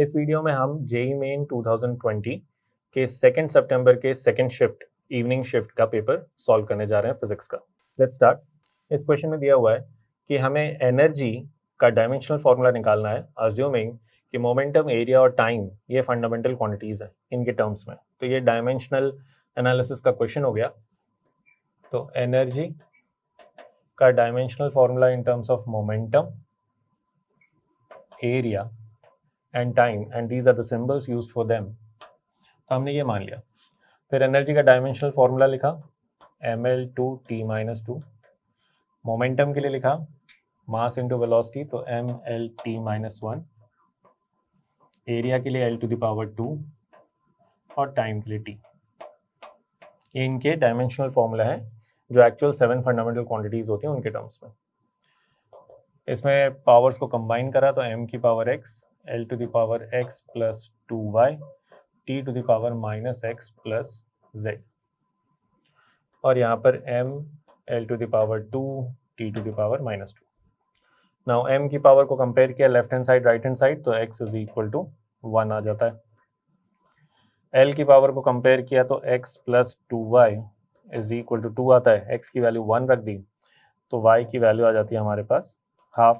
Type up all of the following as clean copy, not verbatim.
इस वीडियो में हम जेईई मेन 2020 के 2 सितंबर के सेकंड शिफ्ट इवनिंग शिफ्ट का पेपर सॉल्व करने जा रहे हैं फिजिक्स का। Let's start. इस क्वेश्चन में दिया हुआ है कि हमें एनर्जी का डायमेंशनल फॉर्मूला निकालना है, अज्यूमिंग कि मोमेंटम, एरिया और टाइम ये फंडामेंटल क्वांटिटीज हैं इनके टर्म्स में। तो ये डायमेंशनल एनालिसिस का क्वेश्चन हो गया। तो एनर्जी का dimensional formula in terms of momentum, area and time, and these are the symbols used for them. तो हमने ये मान लिया। फिर एनर्जी का डायमेंशनल फॉर्मूला लिखा ml2t-2। मोमेंटम के लिए लिखा मास इंटू वेलोसिटी, तो mlt-1। एरिया के लिए l⁻², और टाइम के लिए t। ये इनके डायमेंशनल फॉर्मूला है जो एक्चुअल 7 फंडामेंटल क्वांटिटीज होती हैं उनके टर्म्स में। इसमें पावर्स को कंबाइन करा तो m की power x, l⁻x plus 2y, t⁻−x plus z, और यहाँ पर m l⁻2 t⁻−2। Now m की पावर को कंपेयर किया left hand side right hand side, तो x इज इक्वल टू 1 आ जाता है। l की पावर को कंपेयर किया तो x plus 2y is equal to 2 आता है। x की वैल्यू 1 रख दी तो y की वैल्यू आ जाती है हमारे पास हाफ।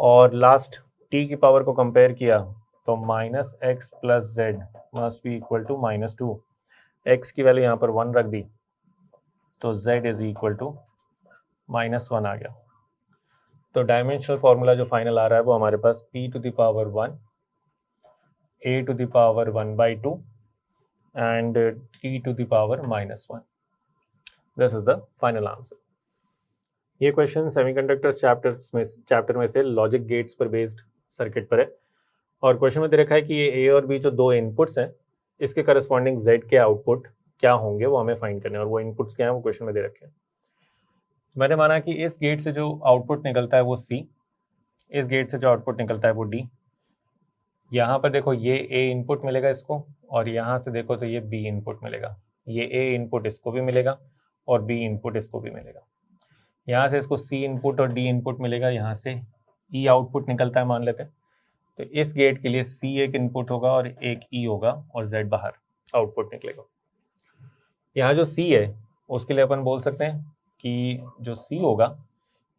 और लास्ट t की पावर को कंपेयर किया तो -x plus z must be equal to -2। x की वैल्यू यहाँ पर 1 रख दी तो z इज इक्वल टू -1 आ गया। तो डायमेंशनल फॉर्मूला जो फाइनल आ रहा है वो हमारे पास p⁻1 a⁻1/2 and t⁻−1। This is the final answer. ये क्वेश्चन सेमीकंडक्टर्स चैप्टर में से लॉजिक गेट्स पर बेस्ड सर्किट पर है, और क्वेश्चन में दे रखा है कि ये ए और बी जो दो इनपुट्स हैं इसके करस्पॉन्डिंग जेड के आउटपुट क्या होंगे वो हमें फाइंड करने हैं, और वो इनपुट्स क्या हैं वो क्वेश्चन में दे रखे हैं। मैंने माना कि इस गेट से जो आउटपुट निकलता है वो सी, इस गेट से जो आउटपुट निकलता है वो डी। यहाँ पर देखो ये ए इनपुट मिलेगा इसको, और यहाँ से देखो तो ये बी इनपुट मिलेगा। ये ए इनपुट इसको भी मिलेगा और बी इनपुट इसको भी मिलेगा। यहाँ से इसको सी इनपुट और डी इनपुट मिलेगा, यहाँ से ई आउटपुट निकलता है मान लेते हैं। तो इस गेट के लिए सी एक इनपुट होगा और एक ई होगा, और जेड बाहर आउटपुट निकलेगा। यहाँ जो सी है उसके लिए अपन बोल सकते हैं कि जो सी होगा,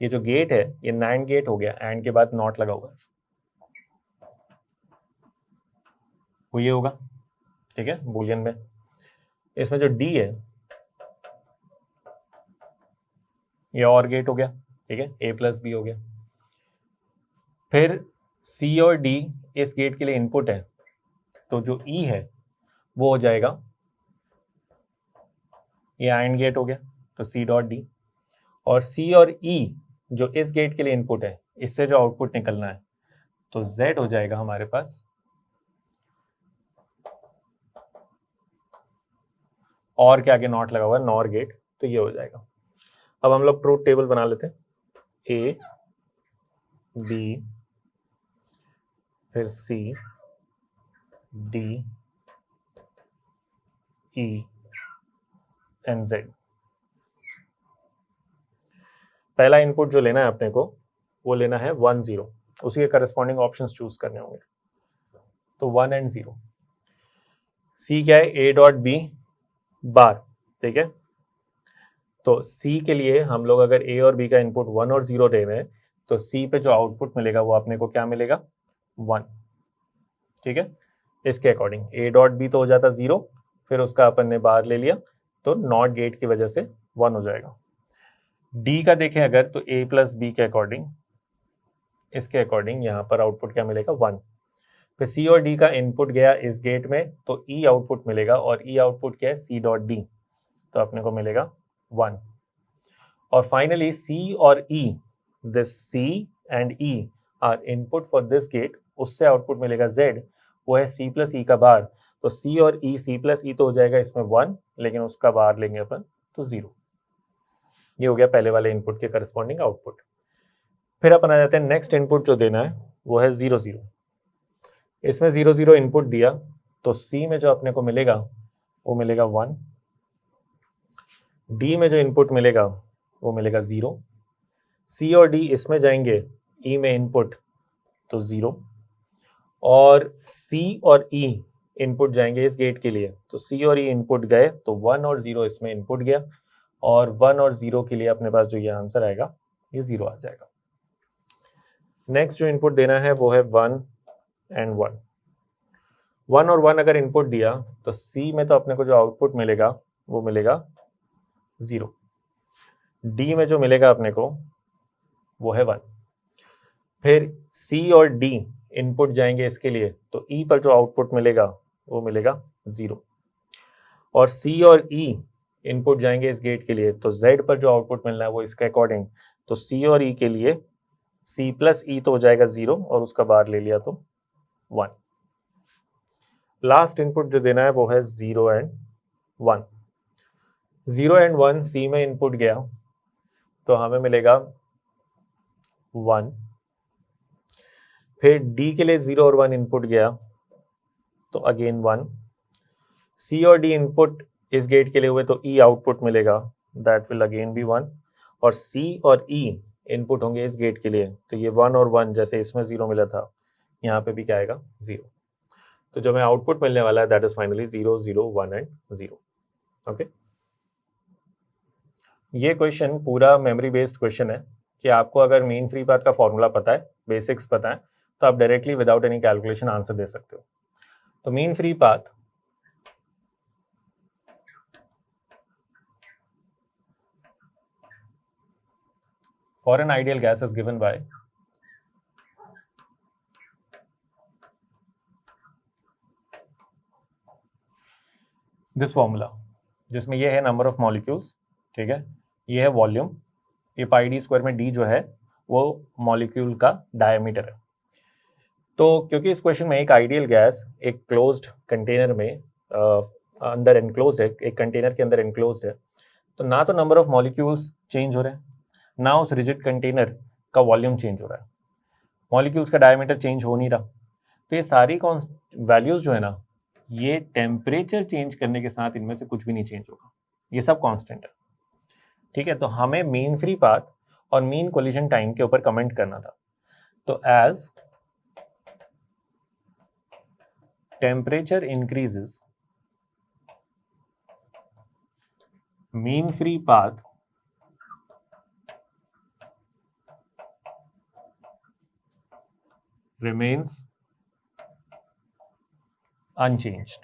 ये जो गेट है ये नैंड गेट हो गया, एंड के बाद नॉट लगा हुआ है, वो ये होगा, ठीक है, बूलियन में। इसमें जो डी है ये और गेट हो गया, ठीक है, ए प्लस बी हो गया। फिर सी और डी इस गेट के लिए इनपुट है, तो जो ई है वो हो जाएगा, ये एंड गेट हो गया तो सी डॉट डी। और सी और ई जो इस गेट के लिए इनपुट है, इससे जो आउटपुट निकलना है तो जेड हो जाएगा हमारे पास, और के आगे नॉट लगा हुआ है, नॉर गेट, तो ये हो जाएगा। अब हम लोग ट्रूथ टेबल बना लेते हैं। ए, बी, फिर सी, डी, ई एंड जेड। पहला इनपुट जो लेना है अपने को वो लेना है 1 0, उसी के करस्पॉन्डिंग ऑप्शंस चूज करने होंगे, तो 1 एंड 0। सी क्या है, ए डॉट बी बार, ठीक है। तो सी के लिए हम लोग अगर ए और बी का इनपुट 1 और 0 दे रहे हैं तो सी पे जो आउटपुट मिलेगा वो अपने को क्या मिलेगा, 1, ठीक है। इसके अकॉर्डिंग ए डॉट बी तो हो जाता 0, फिर उसका अपन ने बार ले लिया तो नॉट गेट की वजह से 1 हो जाएगा। डी का देखें अगर तो ए प्लस बी के अकॉर्डिंग, इसके अकॉर्डिंग यहाँ पर आउटपुट क्या मिलेगा, 1। फिर सी और डी का इनपुट गया इस गेट में तो ई आउटपुट मिलेगा, और ई आउटपुट क्या है, सी डॉट डी, तो अपने को मिलेगा 1। और फाइनली सी और E, this C and E are input for this gate, उससे आउटपुट मिलेगा जेड, वो है सी प्लस ई का बार। तो सी और ई, सी प्लस ई तो हो जाएगा इसमें 1, लेकिन उसका बार लेंगे अपन तो 0। ये हो गया पहले वाले इनपुट के करस्पॉन्डिंग आउटपुट। फिर अपन आ जाते हैं नेक्स्ट इनपुट जो देना है वो है 0 0। इसमें 0 0 इनपुट दिया तो सी में जो अपने को मिलेगा वो मिलेगा 1, डी में जो इनपुट मिलेगा वो मिलेगा 0, सी और डी इसमें जाएंगे, ई में इनपुट तो 0, और C और E इनपुट जाएंगे इस गेट के लिए, तो C और E इनपुट गए तो 1 और 0 इसमें इनपुट गया, और 1 और 0 के लिए अपने पास जो ये आंसर आएगा ये 0 आ जाएगा। नेक्स्ट जो इनपुट देना है वो है 1 एंड 1। 1 और 1 अगर इनपुट दिया तो C में तो अपने को जो आउटपुट मिलेगा वो मिलेगा 0, D में जो मिलेगा अपने को वो है 1। फिर C और D इनपुट जाएंगे इसके लिए, तो E पर जो आउटपुट मिलेगा वो मिलेगा 0, और C और E इनपुट जाएंगे इस गेट के लिए, तो Z पर जो आउटपुट मिलना है वो इसके अकॉर्डिंग, तो C और E के लिए C प्लस E तो हो जाएगा 0 और उसका बाहर ले लिया तो 1। लास्ट इनपुट जो देना है वो है 0 एंड 1। 0 एंड 1 C में इनपुट गया तो हमें मिलेगा 1। फिर D के लिए 0 और 1 इनपुट गया तो अगेन 1। C और D इनपुट इस गेट के लिए हुए तो E आउटपुट मिलेगा, दैट विल अगेन बी 1, और C और E इनपुट होंगे इस गेट के लिए, तो ये 1 और 1 जैसे इसमें 0 मिला था यहाँ पे भी क्या आएगा 0। तो जो हमें आउटपुट मिलने वाला है that is finally 0 0 1 and 0। Okay, ये क्वेश्चन पूरा मेमोरी बेस्ड क्वेश्चन है कि आपको अगर मीन फ्री पाथ का फॉर्मूला पता है, बेसिक्स पता है, तो आप directly without any calculation answer दे सकते हो। तो mean free path for an ideal gas is given by this formula, जिसमें ये है नंबर ऑफ मॉलिक्यूल्स, ठीक है, ये है वॉल्यूम, ये पाई डी स्क्वायर में डी जो है वो मॉलिक्यूल का डायमीटर है। तो क्योंकि इस क्वेश्चन में एक आइडियल गैस एक क्लोज्ड कंटेनर में अंदर एनक्लोज्ड है, एक कंटेनर के अंदर एनक्लोज्ड है, तो ना तो नंबर ऑफ मॉलिक्यूल्स चेंज हो रहे हैं, ना उस रिजिड कंटेनर का वॉल्यूम चेंज हो रहा है, मॉलिक्यूल्स का डायमीटर चेंज हो नहीं रहा। तो ये सारी वैल्यूज जो है ना, ये टेम्परेचर चेंज करने के साथ इनमें से कुछ भी नहीं चेंज होगा, ये सब कांस्टेंट है, ठीक है। तो हमें मीन फ्री पाथ और मीन कोलिजन टाइम के ऊपर कमेंट करना था। तो as temperature increases mean free path remains unchanged,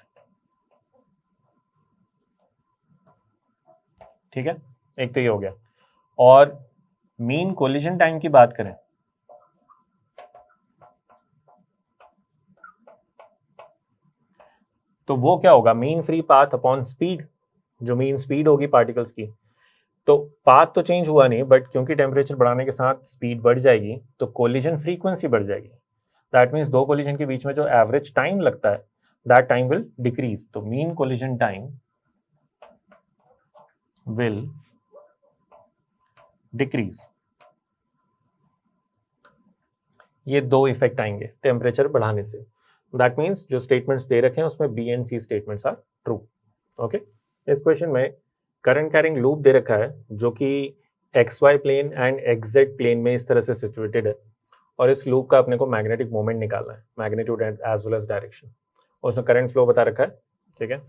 ठीक है, एक तो ये हो गया। और मीन कोलिजन टाइम की बात करें तो वो क्या होगा, mean free path upon speed, जो मीन स्पीड होगी पार्टिकल्स की। तो पाथ तो चेंज हुआ नहीं, बट क्योंकि टेम्परेचर बढ़ाने के साथ स्पीड बढ़ जाएगी तो कोलिजन फ्रीक्वेंसी बढ़ जाएगी। दैट मीन्स दो कोलिजन के बीच में जो एवरेज टाइम लगता है दैट टाइम विल डिक्रीज। तो mean collision time will decrease. ये दो इफेक्ट आएंगे टेम्परेचर बढ़ाने से। दैट मीन्स जो स्टेटमेंट्स दे रखे हैं उसमें B and C statements are true. Okay, इस क्वेश्चन में करंट कैरिंग लूप दे रखा है जो कि X Y plane and X Z plane में इस तरह से सिचुएटेड है, और इस लूप का अपने को मैग्नेटिक मोमेंट निकालना है, magnitude as well as direction. उसमें करंट फ्लो बता रखा है, ठीक है।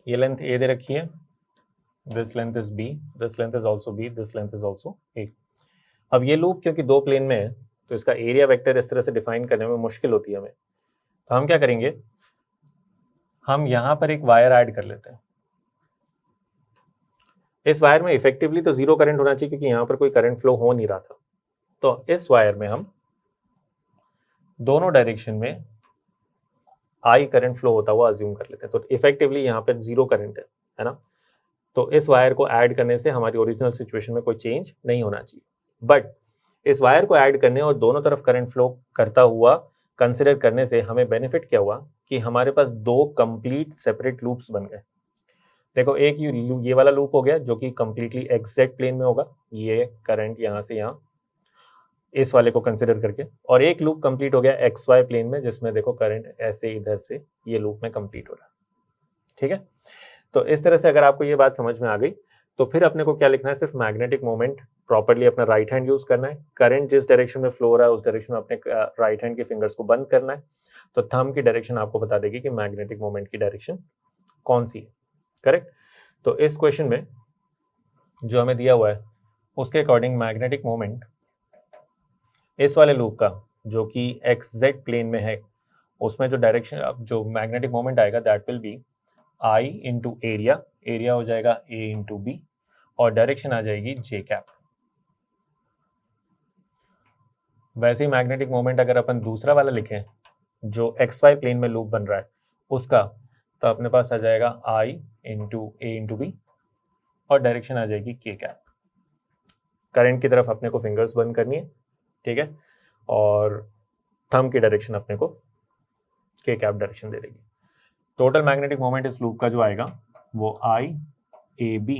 ये लेंथ ए दे रखी है, this length is B, this length is also B, this length is also A. अब ये लूप क्योंकि दो प्लेन में है तो इसका एरिया वेक्टर इस तरह से डिफाइन करने में मुश्किल होती है हमें। तो हम क्या करेंगे, हम यहां पर एक वायर ऐड कर लेते हैं। इस वायर में इफेक्टिवली तो जीरो करंट होना चाहिए क्योंकि यहां पर कोई करंट फ्लो हो नहीं रहा था। तो इस वायर में हम दोनों डायरेक्शन में आई करंट फ्लो होता हुआ अज्यूम कर लेते हैं। तो इफेक्टिवली यहां पर जीरो करंट है ना। तो इस वायर को ऐड करने से हमारी ओरिजिनल सिचुएशन में कोई चेंज नहीं होना चाहिए, बट इस वायर को ऐड करने और दोनों तरफ करंट फ्लो करता हुआ कंसिडर करने से हमें बेनिफिट क्या हुआ कि हमारे पास दो कंप्लीट सेपरेट लूप्स बन गए। देखो, एक ये वाला लूप हो गया जो कि कंप्लीटली एक्सजेड प्लेन में होगा, ये करंट यहाँ से यहाँ इस वाले को कंसिडर करके, और एक लूप कंप्लीट हो गया एक्स वाई प्लेन में जिसमें देखो करंट ऐसे इधर से ये लूप में कंप्लीट हो रहा है, ठीक है। तो इस तरह से अगर आपको ये बात समझ में आ गई तो फिर अपने को क्या लिखना है, सिर्फ मैग्नेटिक मोमेंट प्रॉपरली अपना राइट हैंड यूज करना है, करंट जिस डायरेक्शन में फ्लो हो रहा है उस डायरेक्शन में अपने राइट हैंड के फिंगर्स को बंद करना है, तो थंब की डायरेक्शन आपको बता देगी कि मैग्नेटिक मोमेंट की डायरेक्शन कौन सी है, करेक्ट। तो इस क्वेश्चन में जो हमें दिया हुआ है उसके अकॉर्डिंग मैग्नेटिक मोमेंट इस वाले लूप का जो कि XZ प्लेन में है उसमें जो डायरेक्शन जो मैग्नेटिक मोमेंट आएगा that will B I into area, area हो जाएगा A इंटू B और डायरेक्शन आ जाएगी J कैप। वैसे ही मैग्नेटिक मोमेंट अगर अपन दूसरा वाला लिखें जो XY प्लेन में लूप बन रहा है उसका, तो अपने पास आ जाएगा I into A into B और डायरेक्शन आ जाएगी K कैप। करंट की तरफ अपने को फिंगर्स बंद करनी है, ठीक है, और थंब की डायरेक्शन अपने को K कैप डायरेक्शन दे देगी। टोटल मैग्नेटिक मोमेंट इस लूप का जो आएगा वो I AB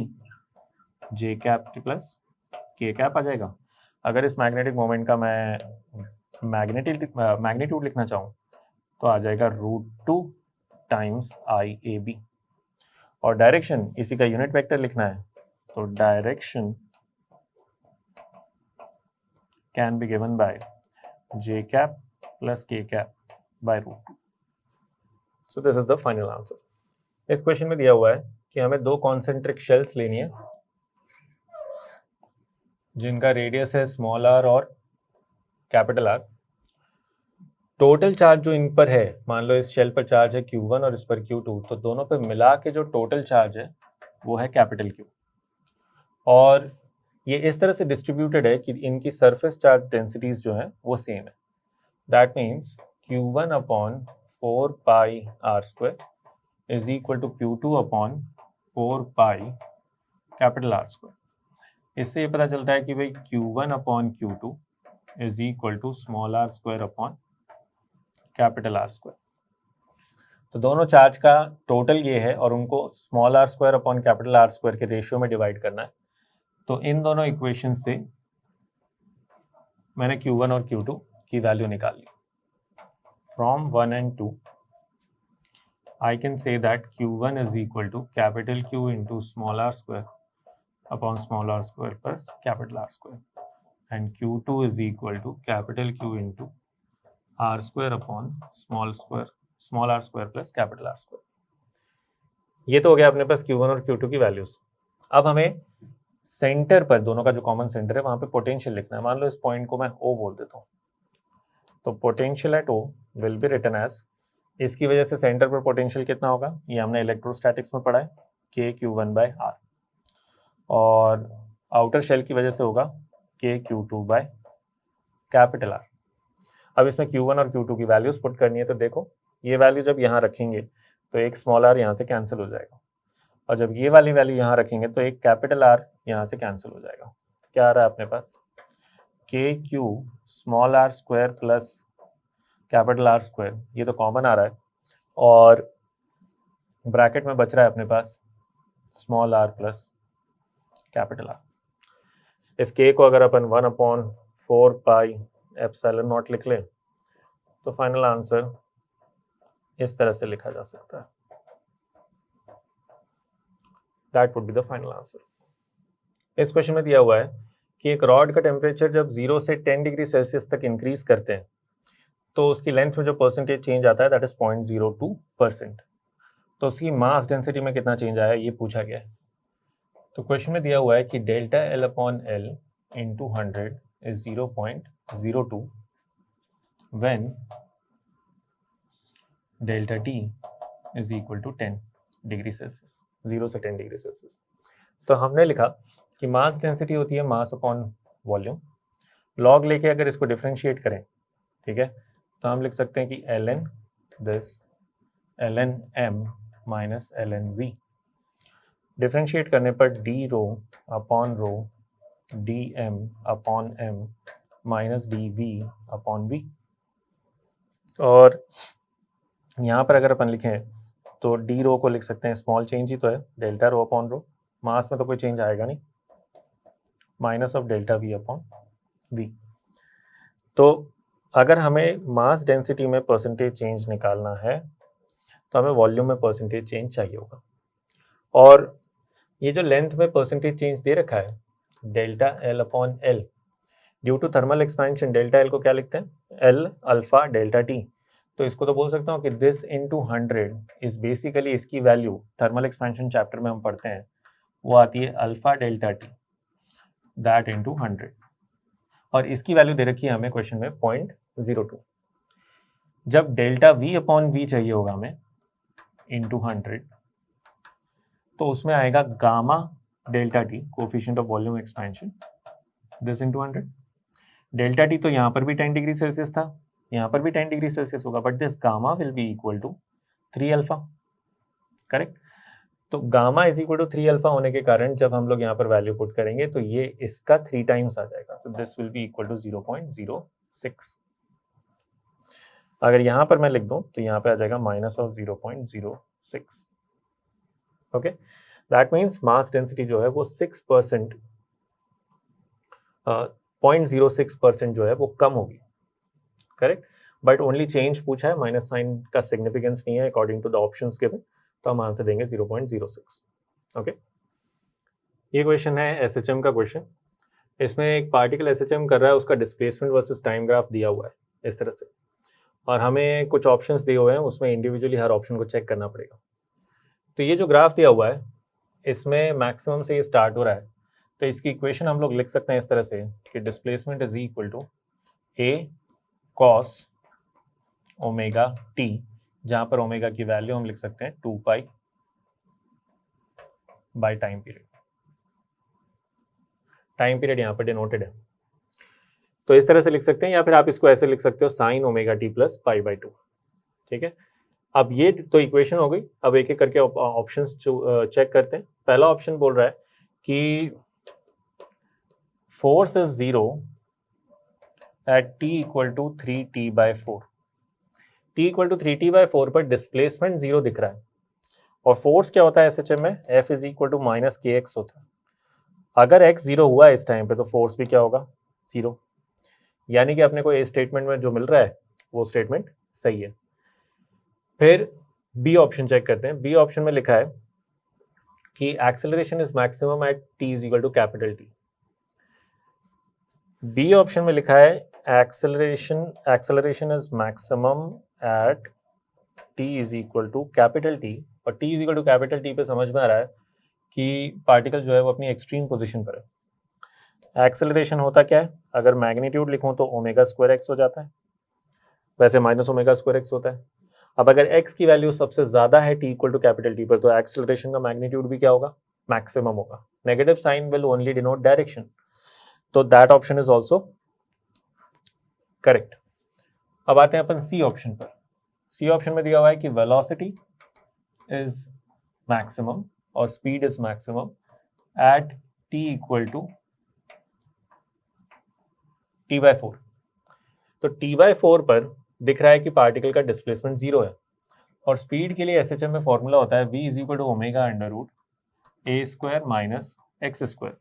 J cap plus K cap आ जाएगा। अगर इस मैग्नेटिक मोमेंट का मैं मैग्नीट्यूड लिखना चाहूँ तो आ जाएगा √2 टाइम्स IAB और डायरेक्शन इसी का यूनिट वेक्टर लिखना है तो direction can be given by J cap plus K cap by √2। So this is the final answer. इस क्वेश्चन में दिया हुआ है कि हमें दो कॉन्सेंट्रिक शेल्स लेनी है जिनका रेडियस है स्मॉल r और कैपिटल R। टोटल चार्ज जो इन पर है, मान लो इस शेल पर चार्ज है Q1 और इस पर Q2, तो दोनों पे मिला के जो टोटल चार्ज है वो है कैपिटल Q और ये इस तरह से डिस्ट्रीब्यूटेड है कि इनकी सरफेस चार्ज डेंसिटीज जो है वो सेम है। That means Q1 upon 4 pi r² is equal to Q2 upon 4 pi capital R²। इससे ये पता चलता है कि भाई Q1 upon Q2 is equal to small r² upon capital R²। तो दोनों चार्ज का टोटल ये है और उनको small r² upon capital R² के रेशियो में डिवाइड करना है। तो इन दोनों इक्वेशन से मैंने Q1 और Q2 की वैल्यू निकाल ली। From 1 and 2 I can say that Q1 is equal to capital Q into small r² upon small r² plus capital R² and Q2 is equal to capital Q into r² upon small r² plus capital R²। ये तो हो गया अपने पास Q1 और Q2 की values. अब हमें centre पर, दोनों का जो कॉमन सेंटर है वहां पे पोटेंशियल लिखना है। मान लो इस पॉइंट को मैं O बोल देता हूँ, तो potential at O will be written as, इसकी वजह से सेंटर पर पोटेंशियल कितना होगा ये हमने इलेक्ट्रोस्टैटिक्स में पढ़ा है, KQ1/R और आउटर शेल की वजह से होगा KQ2/R। अब इसमें Q1 और Q2 की वैल्यूज पुट करनी है, तो देखो ये वैल्यू जब यहाँ रखेंगे तो एक स्मॉल r यहाँ से कैंसिल हो जाएगा और जब ये वाली वैल्यू यहाँ रखेंगे तो एक कैपिटल R यहाँ से कैंसिल हो जाएगा। क्या आ रहा है अपने पास, KQ small r² plus capital R², ये तो कॉमन आ रहा है और ब्रैकेट में बच रहा है अपने पास small r plus capital R। इस K को अगर अपन 1/4 पाई एप्सिलॉन नॉट लिख लें तो फाइनल आंसर इस तरह से लिखा जा सकता है। That would be the final answer. इस क्वेश्चन में दिया हुआ है कि एक रॉड का टेम्परेचर जब 0 से 10 डिग्री सेल्सियस तक इंक्रीज करते हैं तो उसकी लेंथ में जो परसेंटेज चेंज आता है दैट इज 0.02%। तो उसकी मास डेंसिटी में कितना चेंज आया ये पूछा गया है। तो क्वेश्चन में दिया हुआ है कि delta L upon L into 100 is 0.02 when delta T is equal to 10 degree Celsius, 0 से 10 डिग्री सेल्सियस। तो हमने लिखा कि मास डेंसिटी होती है मास अपॉन वॉल्यूम, लॉग लेके अगर इसको डिफरेंशिएट करें, ठीक है, तो हम लिख सकते हैं कि ln this ln m minus ln v। Differentiate करने पर d rho upon rho dm upon m minus dv upon v। और यहाँ पर अगर अपन लिखें तो d रो को लिख सकते हैं, स्मॉल चेंज ही तो है, डेल्टा रो अपॉन रो, मास में तो कोई चेंज आएगा नहीं, minus of delta v upon v। तो अगर हमें मास डेंसिटी में परसेंटेज चेंज निकालना है तो हमें वॉल्यूम में परसेंटेज चेंज चाहिए होगा। और ये जो लेंथ में परसेंटेज चेंज दे रखा है delta L upon L due to thermal expansion. Delta L को क्या लिखते हैं, एल अल्फा डेल्टा टी। तो इसको तो बोल सकता हूँ कि दिस इंटू 100 इज बेसिकली, इसकी वैल्यू थर्मल एक्सपेंशन चैप्टर में हम पढ़ते हैं वो आती है alpha delta T that into 100, और इसकी वैल्यू दे रखी है हमें क्वेश्चन में 0.02। जब डेल्टा वी अपॉन वी चाहिए होगा हमें इंटू 100, तो उसमें आएगा gamma delta T coefficient of volume expansion this into 100। Delta T तो यहाँ पर भी 10 डिग्री सेल्सियस था, यहाँ पर भी 10 डिग्री सेल्सियस होगा, but this gamma will be equal to 3 alpha, correct. तो gamma is equal to 3 alpha होने के कारण जब हम लोग यहाँ पर वैल्यू पुट करेंगे तो ये इसका 3 टाइम्स आ जाएगा, तो this will be equal to 0.06। अगर यहाँ पर मैं लिख दूं तो यहाँ पे आ जाएगा minus of 0.06। Okay, that means mass density जो है वो 6%, 0.06% जो है वो कम होगी, करेक्ट। बट ओनली चेंज पूछा है, माइनस साइन का सिग्निफिकेंस नहीं है according to the options given, तो हम आंसर देंगे 0.06। ओके, ये क्वेश्चन है एसएचएम का क्वेश्चन। इसमें एक पार्टिकल एसएचएम कर रहा है, उसका डिस्प्लेसमेंट वर्सेस टाइम ग्राफ दिया हुआ है इस तरह से, और हमें कुछ ऑप्शंस दिए हुए हैं, उसमें इंडिविजुअली हर ऑप्शन को चेक करना पड़ेगा। तो ये जो ग्राफ दिया हुआ है इसमें मैक्सिमम से ये स्टार्ट हो रहा है, तो इसकी इक्वेशन हम लोग लिख सकते हैं इस तरह से कि displacement is equal to a cos omega t, जहां पर ओमेगा की वैल्यू हम लिख सकते हैं 2 pi by time period. Time period यहाँ पर डिनोटेड है, तो इस तरह से लिख सकते हैं, या फिर आप इसको ऐसे लिख सकते हो sine omega T plus pi by 2। ठीक है, अब ये तो इक्वेशन हो गई। अब एक एक करके ऑप्शंस चेक करते हैं। पहला ऑप्शन बोल रहा है कि force is 0 at t equal to 3t/4। t equal to 3t/4 पर डिस्प्लेसमेंट 0 दिख रहा है, और फोर्स क्या होता है एसएचएम में, F is equal to minus kx होता है। अगर x 0 हुआ इस टाइम पे तो फोर्स भी क्या होगा, 0। यानी कि अपने को ए स्टेटमेंट में जो मिल रहा है वो स्टेटमेंट सही है। फिर बी ऑप्शन चेक करते हैं। बी ऑप्शन में लिखा है कि acceleration is maximum at t is equal to capital T। B option में लिखा है acceleration is maximum at t is equal to capital T, और t is equal to capital T पे समझ में आ रहा है कि पार्टिकल जो है वो अपनी एक्सट्रीम पोजीशन पर है। एक्सेलरेशन होता क्या है, अगर मैग्नीट्यूड लिखूं तो ओमेगा स्क्वायर एक्स हो जाता है, वैसे माइनस ओमेगा स्क्वायर एक्स होता है। अब अगर x की वैल्यू सबसे ज्यादा है t equal to capital T पर, तो एक्सेलरेशन का मैग्नीट्यूड भी क्या होगा, मैक्सिमम होगा। Negative sign will only denote direction, तो that option is also correct. अब आते हैं अपन सी ऑप्शन पर। सी ऑप्शन में दिया हुआ है कि वेलोसिटी इज मैक्सिमम और speed is maximum at t equal to t/4। तो t/4 पर दिख रहा है कि पार्टिकल का डिस्प्लेसमेंट 0 है, और स्पीड के लिए एसएचएम में फॉर्मूला होता है v is equal to omega under root a square minus X square.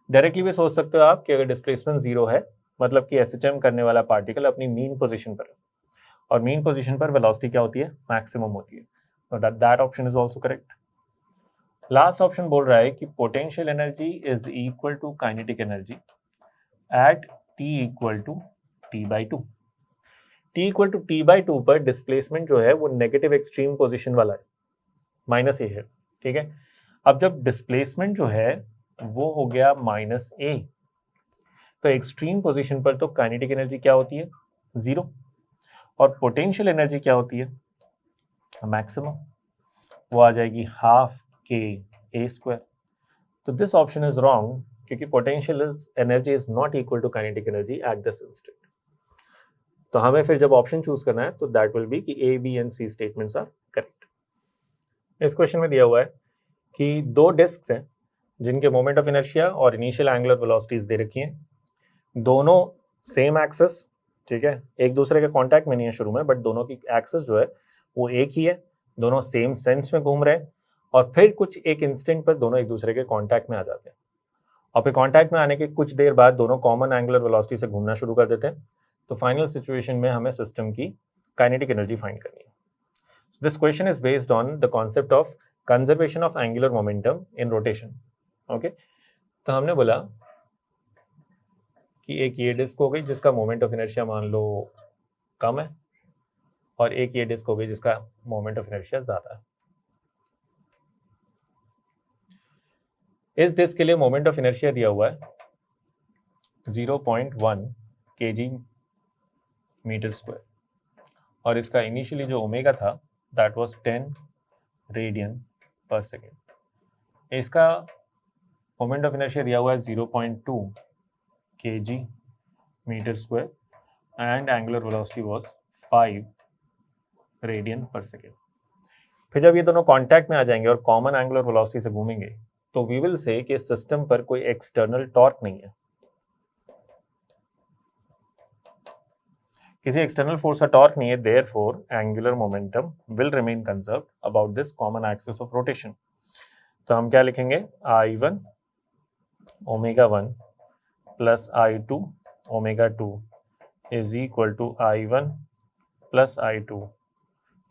Directly भी सोच सकते हो आप कि अगर डिस्प्लेसमेंट 0 है मतलब कि एसएचएम करने वाला पार्टिकल अपनी मीन पोजीशन पर है, और मीन पोजीशन पर वेलोसिटी क्या होती है, मैक्सिमम होती है। तो that option is also correct. Last option बोल रहा है कि potential energy is equal to kinetic energy at t equal to t/2। t equal to t/2 पर डिस्प्लेसमेंट जो है वो नेगेटिव एक्सट्रीम पोजीशन वाला है, माइनस ए है। ठीक है, अब जब डिस्प्लेसमेंट जो है वो हो गया माइनस ए, तो एक्सट्रीम पोजीशन पर तो काइनेटिक एनर्जी क्या होती है, 0, और पोटेंशियल एनर्जी क्या होती है, मैक्सिमम, वो आ जाएगी हाफ के ए स्क्वायर। तो दिस ऑप्शन इज रॉन्ग, क्योंकि potential energy is not equal to kinetic energy at this instant. तो हमें फिर जब ऑप्शन चूज करना है तो दैट विल बी कि A, B and C statements are correct. इस क्वेश्चन में दिया हुआ है कि दो डिस्क्स हैं जिनके मोमेंट ऑफ इनर्शिया और इनिशियल एंगुलर वेलोसिटीज दे रखी हैं, दोनों सेम एक्सिस, ठीक है, एक दूसरे के कांटेक्ट में नहीं है शुरू में, बट दोनों की एक्सिस जो है वो एक ही है, दोनों सेम सेंस में घूम रहे हैं, और फिर कुछ एक इंस्टेंट पर दोनों एक दूसरे के कांटेक्ट में आ जाते हैं, और फिर कांटेक्ट में आने के कुछ देर बाद दोनों कॉमन एंगुलर वेलोसिटी से घूमना शुरू कर देते हैं। तो फाइनल सिचुएशन में हमें सिस्टम की काइनेटिक एनर्जी फाइंड करनी है। This question is based on the concept of conservation of angular momentum in rotation. Okay, तो हमने बोला कि एक ये डिस्क हो गई जिसका मोमेंट ऑफ इनर्शिया मान लो कम है, और एक ये डिस्क हो गई जिसका मोमेंट ऑफ इनर्शिया ज़्यादा है। इस डिस्क के लिए मोमेंट ऑफ इनर्शिया दिया हुआ है 0.1 kg मीटर स्क्वायर, और इसका इनिशियली जो ओमेगा था that was 10 radian per second. इसका मोमेंट ऑफ इनर्शिया दिया हुआ है 0.2 kg metre square and angular velocity was 5 radian per second. फिर जब ये दोनों कांटेक्ट में आ जाएंगे और कॉमन एंगुलर वेलोसिटी से घूमेंगे तो वी विल से कि सिस्टम पर कोई एक्सटर्नल टॉर्क नहीं है, किसी एक्सटर्नल फोर्स का टॉर्क नहीं है, therefore angular momentum will remain conserved about this common axis of rotation. तो हम क्या लिखेंगे, I1 omega 1 plus I2 omega 2 is equal to I1 plus I2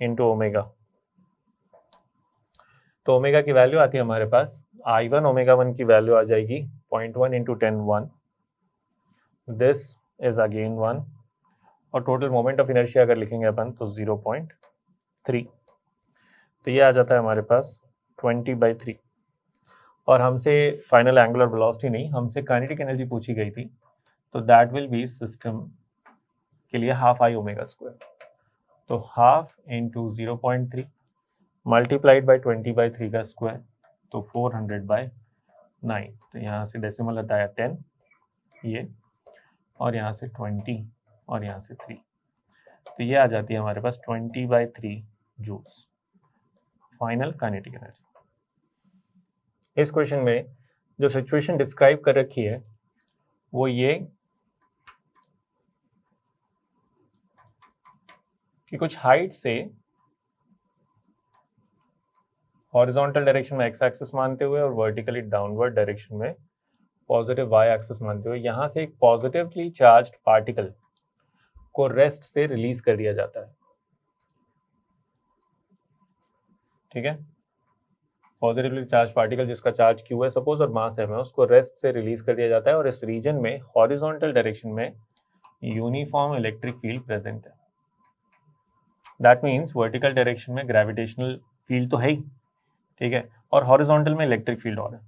into omega. तो ओमेगा की वैल्यू आती है हमारे पास, I1 ओमेगा 1 की वैल्यू आ जाएगी 0.1 इंटू 10 1, दिस इज अगेन 1, और टोटल मोमेंट ऑफ इनर्शिया अगर लिखेंगे अपन तो 0.3, तो ये आ जाता है हमारे पास 20/3। और हमसे फाइनल एंगुलर वेलोसिटी नहीं, हमसे काइनेटिक एनर्जी पूछी गई थी, तो दैट विल बी सिस्टम के लिए हाफ I ओमेगा स्क्वायर, तो हाफ इंटू 0.3 मल्टीप्लाइड बाई 20/3 का स्क्वायर, तो 400/9। तो यहाँ से डेसिमल आता है 10 ये, और यहाँ से 20 और यहाँ से 3, तो ये आ जाती है हमारे पास 20/3 जूल्स फाइनल काइनेटिक एनर्जी। इस क्वेश्चन में जो सिचुएशन डिस्क्राइब कर रखी है वो ये कि कुछ हाइट से हॉरिजॉन्टल डायरेक्शन में एक्स एक्सिस मानते हुए और वर्टिकली डाउनवर्ड डायरेक्शन में पॉजिटिव वाई एक्सिस मानते हुए यहाँ से एक पॉजिटिवली चार्ज्ड पार्टिकल को रेस्ट से रिलीज कर दिया जाता है। ठीक है, पॉजिटिवली चार्ज पार्टिकल जिसका चार्ज Q है सपोज और मास m है, उसको रेस्ट से रिलीज कर दिया जाता है, और इस रीजन में हॉरिजॉन्टल डायरेक्शन में यूनिफॉर्म इलेक्ट्रिक फील्ड प्रेजेंट है। दैट मीन्स वर्टिकल डायरेक्शन में ग्रेविटेशनल फील्ड तो है ही, ठीक है, और हॉरिजॉन्टल में इलेक्ट्रिक फील्ड और है।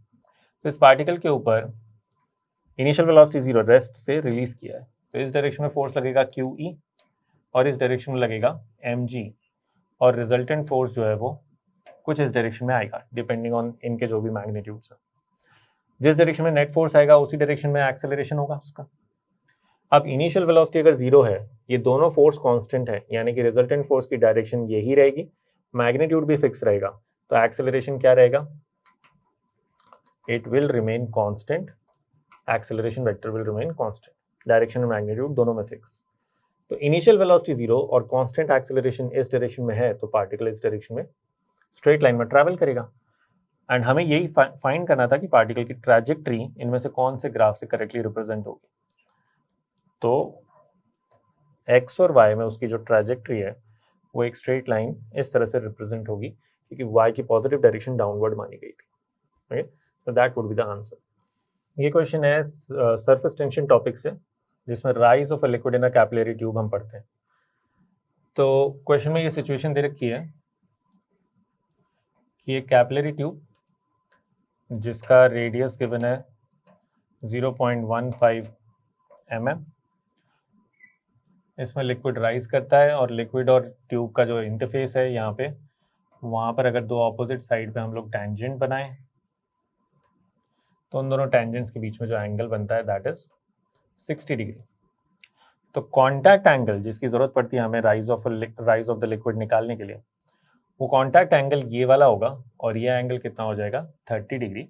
तो इस पार्टिकल के ऊपर इनिशियल वेलोसिटी 0 रेस्ट से रिलीज किया है, तो इस डायरेक्शन में फोर्स लगेगा QE और इस डायरेक्शन में लगेगा mg, और रिजल्टेंट फोर्स जो है वो कुछ इस डायरेक्शन में आएगा डिपेंडिंग ऑन इनके जो भी मैग्नीट्यूड्स है। जिस डायरेक्शन में नेट फोर्स आएगा उसी डायरेक्शन में एक्सेलरेशन होगा उसका। अब इनिशियल वेलोसिटी अगर 0 है, ये दोनों फोर्स कांस्टेंट है, यानी कि रिजल्टेंट फोर्स की डायरेक्शन यही रहेगी, मैग्नीट्यूड भी फिक्स रहेगा, तो एक्सेलरेशन क्या रहेगा, it will remain constant, acceleration vector will remain constant, direction और मैग्नीट्यूड दोनों में फिक्स। तो इनिशियल वेलोसिटी 0 और कांस्टेंट एक्सेलरेशन इस डायरेक्शन में है, तो पार्टिकल इस डायरेक्शन में स्ट्रेट लाइन में ट्रैवल करेगा। एंड हमें यही फाइंड करना था कि पार्टिकल की ट्रैजेक्टरी इनमें से कौन से ग्राफ से करेक्टली रिप्रेजेंट होगी। तो एक्स और वाई में उसकी जो ट्रैजेक्टरी है वो एक स्ट्रेट लाइन इस तरह से रिप्रेजेंट होगी, क्योंकि वाई की पॉजिटिव डायरेक्शन डाउनवर्ड मानी गई थी। ओके, तो that would be the answer. ये क्वेश्चन है सरफेस टेंशन टॉपिक से, जिसमें rise of a liquid in a capillary tube हम पढ़ते हैं। तो क्वेश्चन में ये सिचुएशन दे रखी है कि एक कैपिलरी ट्यूब जिसका रेडियस गिवन है 0.15 mm, इसमें लिक्विड राइज करता है, और लिक्विड और ट्यूब का जो इंटरफेस है यहाँ पे, वहाँ पर अगर दो ऑपोजिट साइड पे हम लोग टेंजेंट बनाएं तो उन दोनों टेंजेंट्स के बीच में जो एंगल बनता है दैट इज 60 डिग्री। तो कॉन्टैक्ट एंगल जिसकी जरूरत पड़ती है हमें राइज ऑफ द लिक्विड निकालने के लिए, वो कॉन्टैक्ट एंगल ये वाला होगा, और ये एंगल कितना हो जाएगा 30 degree,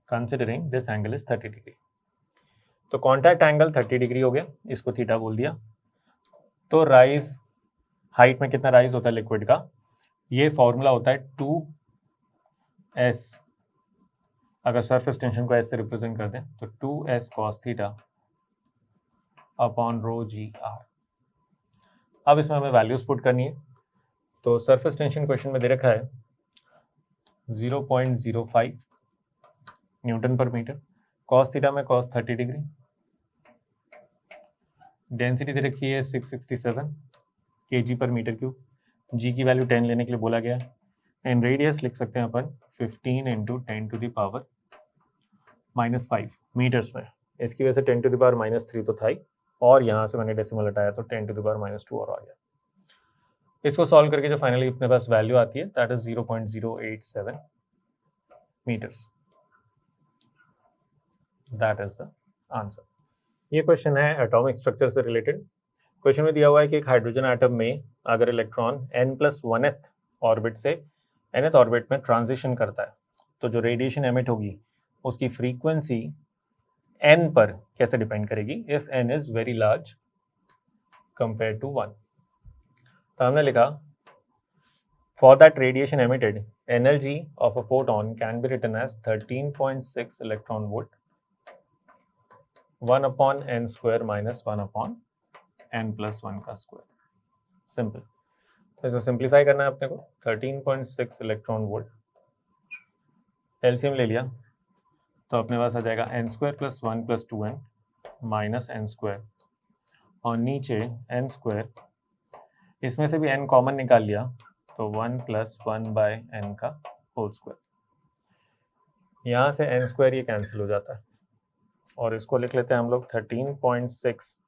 considering this angle is 30 degree. तो कॉन्टैक्ट एंगल 30 डिग्री हो गया, इसको थीटा बोल दिया। तो राइज, हाइट में कितना राइज होता है लिक्विड का, ये फॉर्मूला होता है 2s, अगर सरफेस टेंशन को s से रिप्रेजेंट कर दें तो 2s cos theta upon rho g/r। अब इसमें हमें वैल्यूज पुट करनी है। तो सरफेस टेंशन क्वेश्चन में दे रखा है 0.05 न्यूटन पर मीटर, cos थीटा में cos 30 डिग्री, डेंसिटी दे रखी है 667 kg पर मीटर क्यूब, जी की वैल्यू 10 लेने के लिए बोला गया है, एंड रेडियस लिख सकते हैं अपन 15 इंटू 10⁻⁻5 मीटर्स में। इसकी वजह से 10⁻⁻3 तो था ही, और यहाँ से मैंने डेसिमल हटाया तो 10⁻⁻2 और आ गया। इसको सॉल्व करके जो फाइनली अपने पास वैल्यू आती है that is 0.087 metres. That is the answer. ये क्वेश्चन है एटॉमिक स्ट्रक्चर से रिलेटेड। क्वेश्चन में दिया हुआ है कि एक हाइड्रोजन एटम में अगर इलेक्ट्रॉन n+1th ऑर्बिट से nth ऑर्बिट में ट्रांजिशन करता है तो जो रेडिएशन एमिट होगी उसकी फ्रीक्वेंसी n पर कैसे डिपेंड करेगी if n is very large compare to 1। तो हमने लिखा for that radiation emitted energy of a photon can be written as 13.6 electron volt 1/n² minus 1/n+1 का स्क्वायर। सिंपल। तो इसे सिंप्लीफाई करना है अपने को। 13.6 इलेक्ट्रॉन वोल्ट, एलसीएम ले लिया तो अपने पास आ जाएगा n² + 1 + 2n माइनस n², और नीचे n², इसमें से भी n कॉमन निकाल लिया तो 1 + 1/n का होल स्क्वायर। यहाँ से n² ये कैंसिल हो जाता है और इसको लिख लेते हैं हम लोग 13.6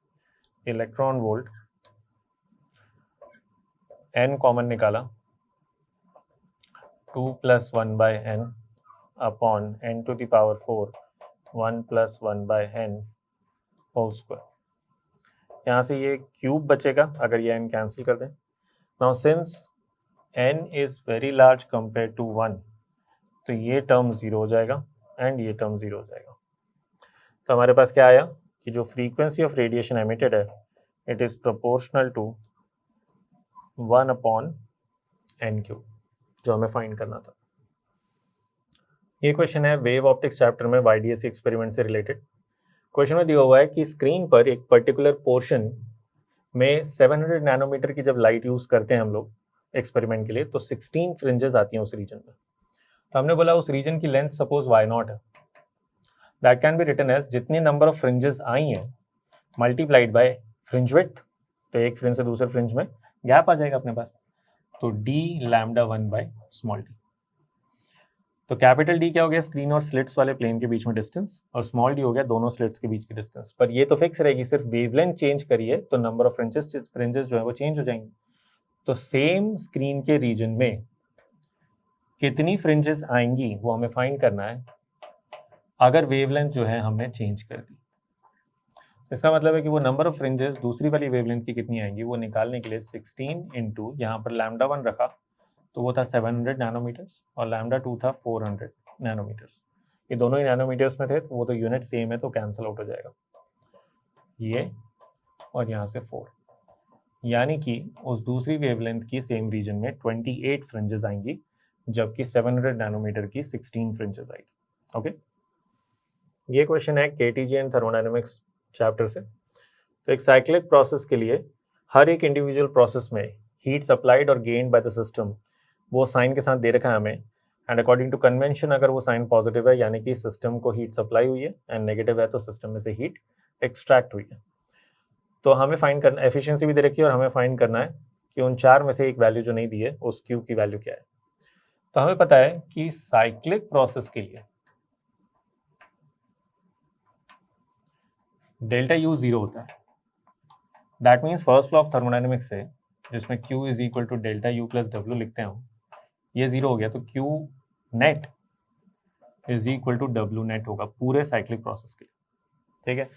इलेक्ट्रॉन वोल्ट, n कॉमन निकाला 2 + 1/n upon n⁴ 1 + 1/n whole square. यहाँ से ये क्यूब बचेगा अगर ये n कैंसिल कर दें। Now since n is very large compare to 1 तो ये टर्म 0 हो जाएगा एंड ये टर्म 0 हो जाएगा। तो हमारे पास क्या आया कि जो फ्रीक्वेंसी ऑफ रेडिएशन एमिटेड है it is proportional to 1/n³ जो हमें फाइंड करना था। ये क्वेश्चन है वेव ऑप्टिक्स चैप्टर में YDSC एक्सपेरिमेंट से रिलेटेड। क्वेश्चन में दिया हुआ है कि स्क्रीन पर एक पर्टिकुलर पोर्शन में 700 नैनोमीटर की जब लाइट यूज करते हैं हम लोग एक्सपेरिमेंट के लिए तो 16 फ्रिंजेस आती हैं उस रीजन में। तो हमने बोला उस रीजन की लेंथ सपोज y0 है, that can be written as जितनी नंबर ऑफ फ्रिंजेस आई हैं मल्टीप्लाइड बाय फ्रिंज विड्थ। तो एक फ्रिंज से दूसरे फ्रिंज में गैप आ जाएगा अपने पास, तो d(λ1/d)। तो कैपिटल D क्या हो गया स्क्रीन और स्लिट्स वाले प्लेन के बीच में डिस्टेंस, और स्मॉल d हो गया दोनों स्लिट्स के बीच की डिस्टेंस। पर ये तो फिक्स रहेगी, सिर्फ वेवलेंथ चेंज करिए तो नंबर ऑफ फ्रिंजेस जो है वो चेंज हो जाएंगे। तो सेम स्क्रीन के रीजन में कितनी फ्रिंजेस आएंगी वो हमें फाइंड करना है अगर वेवलेंथ जो है हमने चेंज कर दी। इसका मतलब है कि वो नंबर ऑफ फ्रिंजेस दूसरी वाली वेवलेंथ की कितनी आएंगी वो निकालने के लिए 16 इंटू यहाँ पर λ1 रखा तो वो था 700 नैनोमीटर्स और λ2 था 400 नैनोमीटर्स। ये दोनों ही नैनोमीटर्स में थे तो वो तो यूनिट सेम है तो कैंसिल आउट हो जाएगा ये और यहाँ से 4, यानी कि उस दूसरी वेवलेंथ की सेम रीजन में 28 फ्रिंजेस आएंगी जबकि 700 नैनोमीटर की 16 फ्रिंजेस आएगी। ओके, ये क्वेश्चन है KTG एंड थर्मोडायनेमिक्स चैप्टर से। तो एक साइक्लिक प्रोसेस के लिए हर एक इंडिविजुअल प्रोसेस में हीट सप्लाइड और गेन्ड बाय द सिस्टम वो साइन के साथ दे रखा है हमें, एंड अकॉर्डिंग टू कन्वेंशन अगर वो साइन पॉजिटिव है यानी कि सिस्टम को हीट सप्लाई हुई है, एंड नेगेटिव है तो सिस्टम में से हीट एक्सट्रैक्ट हुई है। तो हमें फाइंड करना, एफिशिएंसी भी दे रखी है और हमें फाइंड करना है कि उन चार में से एक वैल्यू जो नहीं दी है उस Q की वैल्यू क्या है। तो हमें पता है कि साइक्लिक प्रोसेस के लिए डेल्टा U 0 होता है। That means first law of thermodynamics से जिसमें Q is equal to delta U plus W लिखते हैं हम, ये 0 हो गया तो Q net is equal to W net होगा पूरे साइक्लिक प्रोसेस के लिए। ठीक है,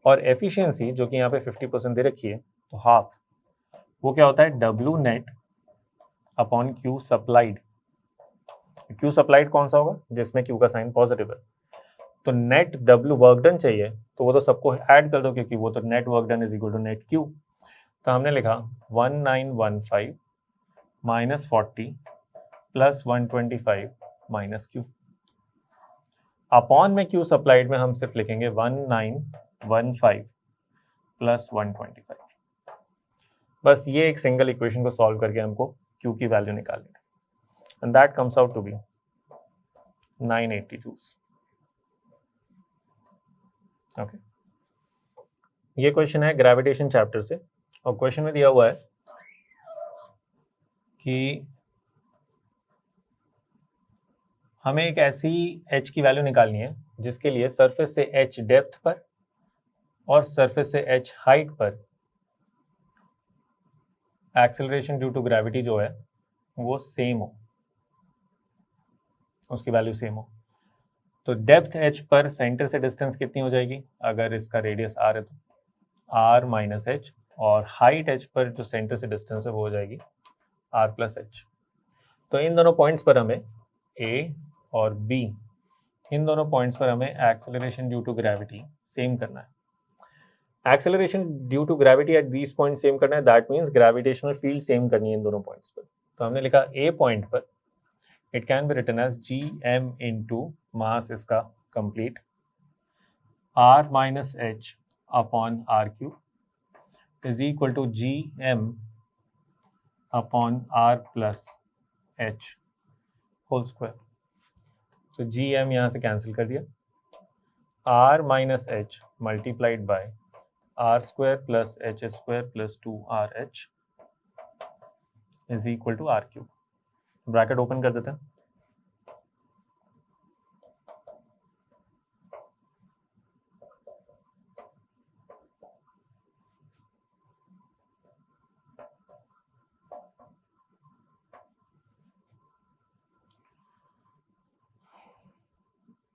और एफिशिएंसी जो कि यहाँ पे 50% दे रखी है तो हाफ, वो क्या होता है W net upon Q supplied. Q supplied कौन सा होगा जिसमें Q का साइन पॉजिटिव है, तो नेट W वर्क डन चाहिए तो वो तो सबको ऐड कर दो क्योंकि वो तो net work done is equal to net Q। तो हमने लिखा 1915 minus 40 plus 125 minus Q upon में Q सप्लाइड में हम सिर्फ लिखेंगे 1915 प्लस 125। बस ये एक सिंगल इक्वेशन को सॉल्व करके हमको Q की वैल्यू निकालनी थी, and that comes out to be 980 joules. Okay, ये क्वेश्चन है ग्रेविटेशन चैप्टर से और क्वेश्चन में दिया हुआ है कि हमें एक ऐसी h की वैल्यू निकालनी है जिसके लिए सरफेस से h डेप्थ पर और सरफेस से h हाइट पर एक्सेलरेशन ड्यू टू ग्रेविटी जो है वो सेम हो, उसकी वैल्यू सेम हो। तो डेप्थ h पर सेंटर से डिस्टेंस कितनी हो जाएगी, अगर इसका रेडियस r है तो r माइनस एच, और हाइट h पर जो सेंटर से डिस्टेंस है वो हो जाएगी r प्लस एच। तो इन दोनों पॉइंट्स पर हमें a और b, इन दोनों पॉइंट्स पर हमें acceleration due to gravity same करना है। Acceleration due to gravity at these point same करना है, that means gravitational field same करनी है इन दोनों पॉइंट्स पर। तो हमने लिखा ए पॉइंट पर it can be written as G M into mass इसका complete R minus H upon R cube is equal to G M upon R plus H whole square. तो जी एम यहाँ से cancel कर दिया, R minus H multiplied by R square plus H square plus 2RH is equal to R cube. Bracket open कर देते हैं।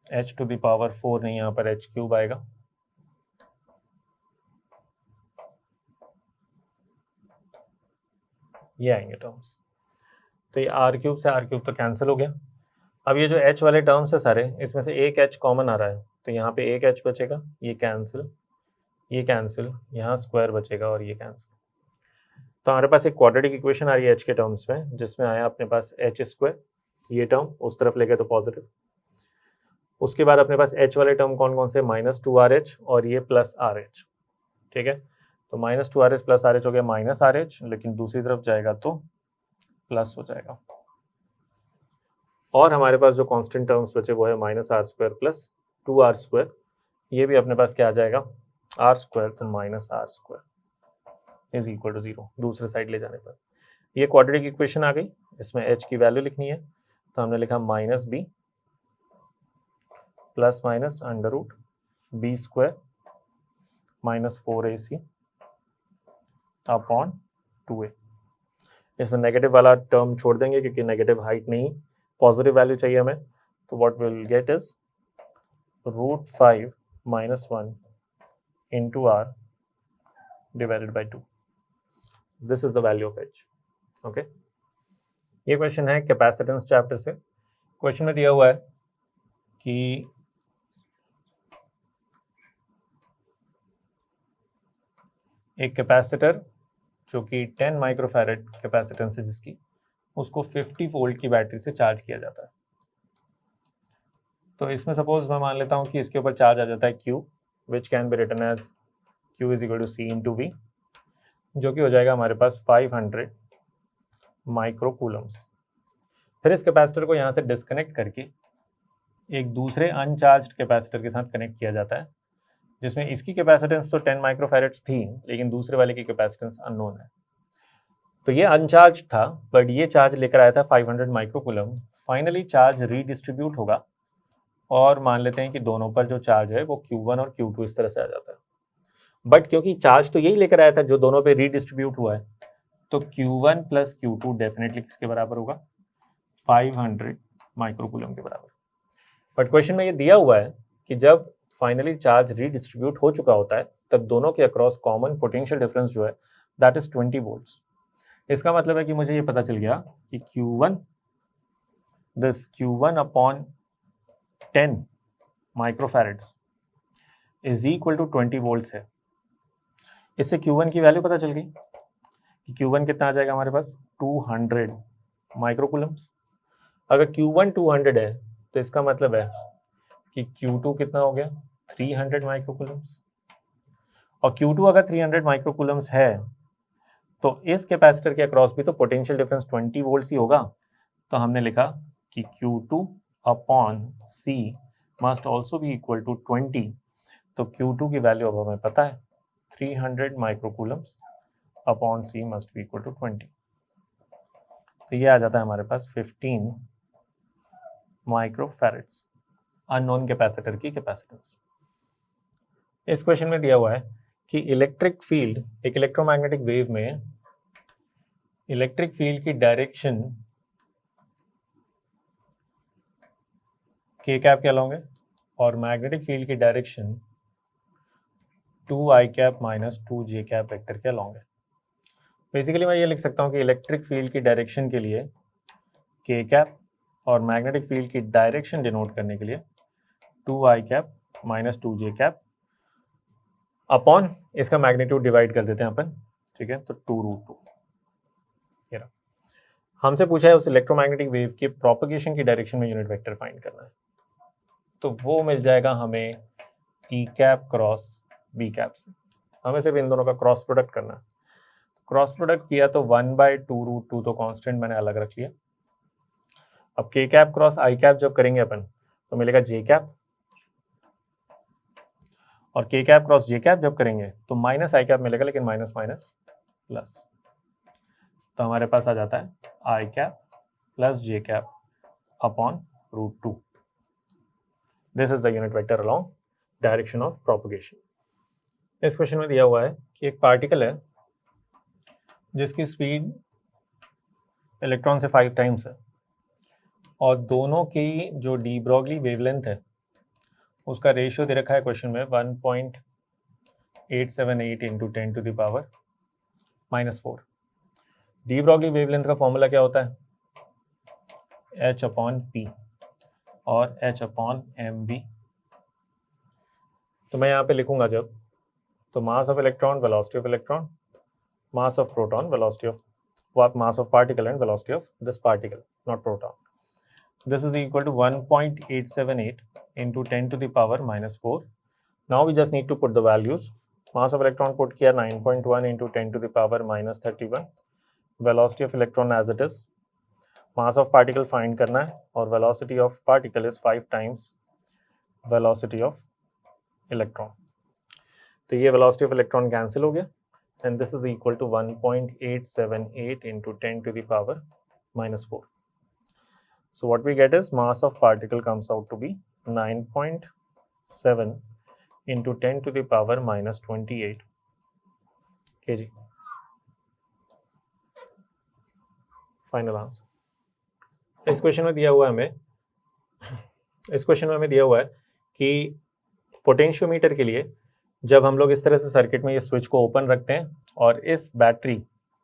h to the power 4 नहीं, यहाँ पर h क्यूब आएगा। ये आएंगे टर्म्स। तो ये आर क्यूब से आर क्यूब तो कैंसिल हो गया। अब ये जो h वाले टर्म्स है सारे, इसमें से एक h कॉमन आ रहा है, तो यहाँ पे एक h बचेगा, ये कैंसिल, ये कैंसिल, यहाँ स्क्वायर बचेगा और ये कैंसिल। तो हमारे पास एक क्वाड्रेटिक इक्वेशन आ रही है h के टर्म्स में, जिसमें आया अपने पास h स्क्वायर, ये टर्म उस तरफ लेके तो पॉजिटिव। उसके बाद अपने पास h वाले टर्म कौन कौन से, -2RH और ये प्लस RH। ठीक है, तो -2RH प्लस RH हो गया -RH, लेकिन दूसरी तरफ जाएगा तो प्लस हो जाएगा। और हमारे पास जो कांस्टेंट टर्म्स बचे वो है -r² प्लस 2r²। ये भी अपने पास क्या आ जाएगा, r² तो -r² इज इक्वल टू 0 दूसरे साइड ले जाने पर। ये क्वाड्रेटिक इक्वेशन आ गई, इसमें h की वैल्यू लिखनी है, तो हमने लिखा -b plus minus under root b² -4ac upon 2a। इसमें नेगेटिव वाला टर्म छोड़ देंगे क्योंकि नेगेटिव हाइट नहीं, पॉजिटिव वैल्यू चाहिए हमें। तो what will get is √5 - 1 into R divided by 2। This is the value of h। Okay, ये क्वेश्चन है कैपेसिटेंस चैप्टर से। क्वेश्चन में दिया हुआ है कि एक कैपेसिटर जो कि 10 माइक्रोफैरेड कैपेसिटेंस है जिसकी, उसको 50 वोल्ट की बैटरी से चार्ज किया जाता है। तो इसमें सपोज मैं मान लेता हूँ कि इसके ऊपर चार्ज आ जाता है Q, which can be written as Q is equal to C into V, जो कि हो जाएगा हमारे पास 500 माइक्रो कूलम्स। फिर इस कैपेसिटर को यहाँ से डिस्कनेक्ट करके एक दूसरे अनचार्ज्ड कैपेसिटर के साथ कनेक्ट किया जाता है, जिसमें इसकी कैपेसिटेंस तो 10 माइक्रोफैरेड्स थी, लेकिन दूसरे वाले की कैपेसिटेंस अननोन है। तो ये अनचार्ज था, बट ये चार्ज लेकर आया था 500 माइक्रोकूलम। फाइनली चार्ज रीडिस्ट्रीब्यूट होगा और मान लेते हैं कि दोनों पर जो चार्ज है वो Q1 और Q2 इस तरह से आ जाता है। बट क्योंकि चार्ज तो यही लेकर आया था जो दोनों पे रीडिस्ट्रीब्यूट हुआ है, तो Q1 प्लस Q2 डेफिनेटली किसके बराबर होगा, 500 माइक्रोकूलम के बराबर। बट क्वेश्चन में ये दिया हुआ है कि जब फाइनली चार्ज रीडिस्ट्रीब्यूट हो चुका होता है तब दोनों के अक्रॉस कॉमन पोटेंशियल डिफरेंस जो है दैट इज 20 वोल्ट्स। इसका मतलब है कि मुझे ये पता चल गया कि Q1 upon 10 microfarads is equal to 20 volts है। इससे Q1 की वैल्यू पता चल गई कि Q1 कितना आ जाएगा हमारे पास, 200 माइक्रोकूलम्स। अगर Q1 200 है तो इसका मतलब है कि Q2 कितना हो गया, 300 माइक्रोकूलम्स। और Q2 अगर 300 माइक्रोकूलम्स है तो इस कैपेसिटर के अक्रॉस भी तो पोटेंशियल डिफरेंस 20 वोल्ट्स ही होगा। तो हमने लिखा कि Q2 upon C must also be equal to 20। तो Q2 की वैल्यू अब हमें पता है, 300 microcoulombs upon C must be equal to 20। तो ये आ जाता है हमारे पास 15 माइक्रोफैरेड्स, अननोन कैपेसिटर की कैपेसिटेंस। इस क्वेश्चन में दिया हुआ है कि इलेक्ट्रिक फील्ड, एक इलेक्ट्रोमैग्नेटिक वेव में इलेक्ट्रिक फील्ड की डायरेक्शन k कैप के अलॉन्ग है और मैग्नेटिक फील्ड की direction 2i cap minus 2j cap vector के अलॉन्ग है। बेसिकली मैं ये लिख सकता हूँ कि इलेक्ट्रिक फील्ड की डायरेक्शन के लिए k कैप और मैग्नेटिक फील्ड की डायरेक्शन डिनोट करने के लिए 2i cap minus 2j cap upon इसका मैग्नीट्यूड डिवाइड कर देते हैं अपन, ठीक है, तो 2√2। ये रहा, हमसे पूछा है उस इलेक्ट्रोमैग्नेटिक वेव के प्रोपगेशन की डायरेक्शन में यूनिट वेक्टर फाइंड करना है, तो वो मिल जाएगा हमें ई कैप क्रॉस बी कैप से। हमें सिर्फ इन दोनों का क्रॉस प्रोडक्ट करना है। क्रॉस प्रोडक्ट किया तो 1/2√2 तो कांस्टेंट मैंने अलग रख लिया। अब के कैप क्रॉस आई कैप जब करेंगे अपन तो मिलेगा जे कैप, और के कैप क्रॉस जे कैप जब करेंगे तो माइनस आई कैप मिलेगा, लेकिन माइनस माइनस प्लस, तो हमारे पास आ जाता है I cap plus J cap upon √2। This is the unit vector along direction of propagation. इस क्वेश्चन में दिया हुआ है कि एक पार्टिकल है जिसकी स्पीड इलेक्ट्रॉन से 5 टाइम्स है और दोनों की जो डी ब्रॉगली वेवलेंथ है उसका रेशियो दे रखा है क्वेश्चन में 1.878 into 10 to the power -4। De Broglie wavelength का फॉर्मूला क्या होता है? h अपॉन पी और h अपॉन एम वी। तो मैं यहाँ पे लिखूंगा जब, तो mass of electron, velocity of electron, mass of proton, velocity of mass of particle and velocity of this particle, not proton. This is equal to 1.878 into 10 to the power -4. Now we just need to put the values. Mass of electron put किया 9.1 into 10 to the power -31. Velocity of electron as it is. Mass of particle find करना है और velocity of particle is 5 times velocity of electron. तो ये velocity of electron cancel हो गया and this is equal to 1.878 into 10 to the power -4. So what we get is mass of particle comes out to be 9.7 into 10 to the power -28 kg. Final answer. इस question में दिया हुआ है हमें कि potentiometer के लिए जब हम लोग इस तरह से सर्किट में ये स्विच को ओपन रखते हैं और इस बैटरी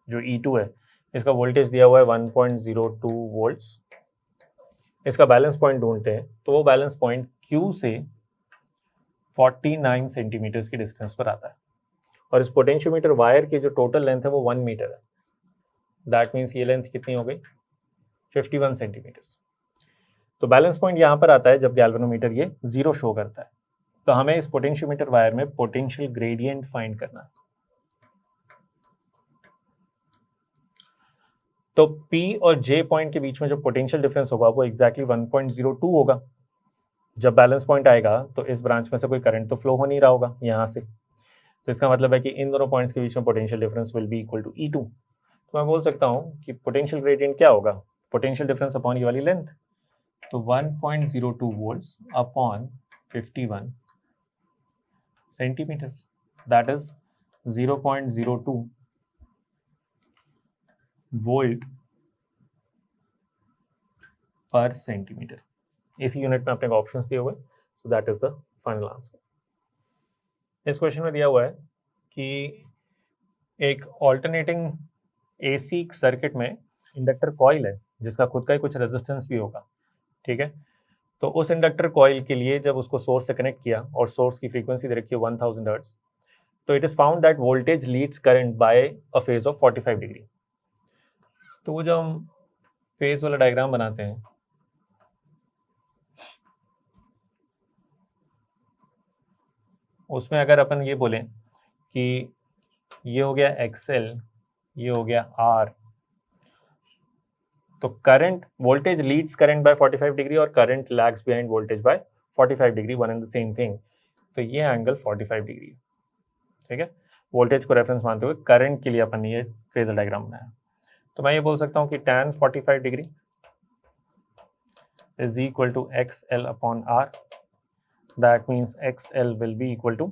जो E2 है इसका वोल्टेज दिया हुआ है 1.02 वोल्ट्स, इसका बैलेंस पॉइंट ढूंढते हैं तो वो बैलेंस पॉइंट Q से 49 सेंटीमीटर्स की डिस्टेंस पर आता है और इस पोटेंशियोमीटर वायर की जो टोटल लेंथ है वो 1 मीटर है। दैट मीन्स ये लेंथ कितनी हो गई? 51 सेंटीमीटर्स। तो बैलेंस पॉइंट यहाँ पर आता है जब गैल्वेनोमीटर ये 0 शो करता है। तो हमें इस पोटेंशियोमीटर वायर में पोटेंशियल ग्रेडियंट फाइंड करना है। तो P और J पॉइंट के बीच में जो पोटेंशियल डिफरेंस होगा वो एग्जैक्टली 1.02 होगा। जब बैलेंस पॉइंट आएगा तो इस ब्रांच में से कोई करंट तो फ्लो हो नहीं रहा होगा यहाँ से, तो इसका मतलब है कि इन दोनों पॉइंट्स के बीच में potential difference will be equal to E2। तो मैं बोल सकता हूँ कि पोटेंशियल ग्रेडियंट क्या होगा? पोटेंशियल डिफरेंस अपॉन ये वाली लेंथ, तो 1.02 volts upon 51 centimetres, that is 0.02 volt per centimetre. इसी यूनिट में अपने को ऑप्शंस दिए हुए, so that is the final answer. इस क्वेश्चन में दिया हुआ है कि एक ऑल्टरनेटिंग एसी सर्किट में इंडक्टर कॉइल है जिसका खुद का ही कुछ रेजिस्टेंस भी होगा, ठीक है। तो उस इंडक्टर कॉइल के लिए जब उसको सोर्स से कनेक्ट किया और सोर्स की फ्रीक्वेंसी दे रखी है 1000 हर्ट्ज, तो it is found that voltage leads current by a phase of 45 degree. तो वो जो हम फेज वाला डायग्राम बनाते हैं उसमें अगर अपन ये बोलें कि ये हो गया XL, ये हो गया R, तो current voltage leads current by 45 degree और current lags behind voltage by 45 degree, one and the same thing. तो ये एंगल 45 डिग्री है, ठीक है। वोल्टेज को रेफरेंस मानते हुए करंट के लिए अपन ने ये फेजर डायग्राम बनाया। तो मैं ये बोल सकता हूँ कि tan 45 degree is equal to XL upon R. That means XL will be equal to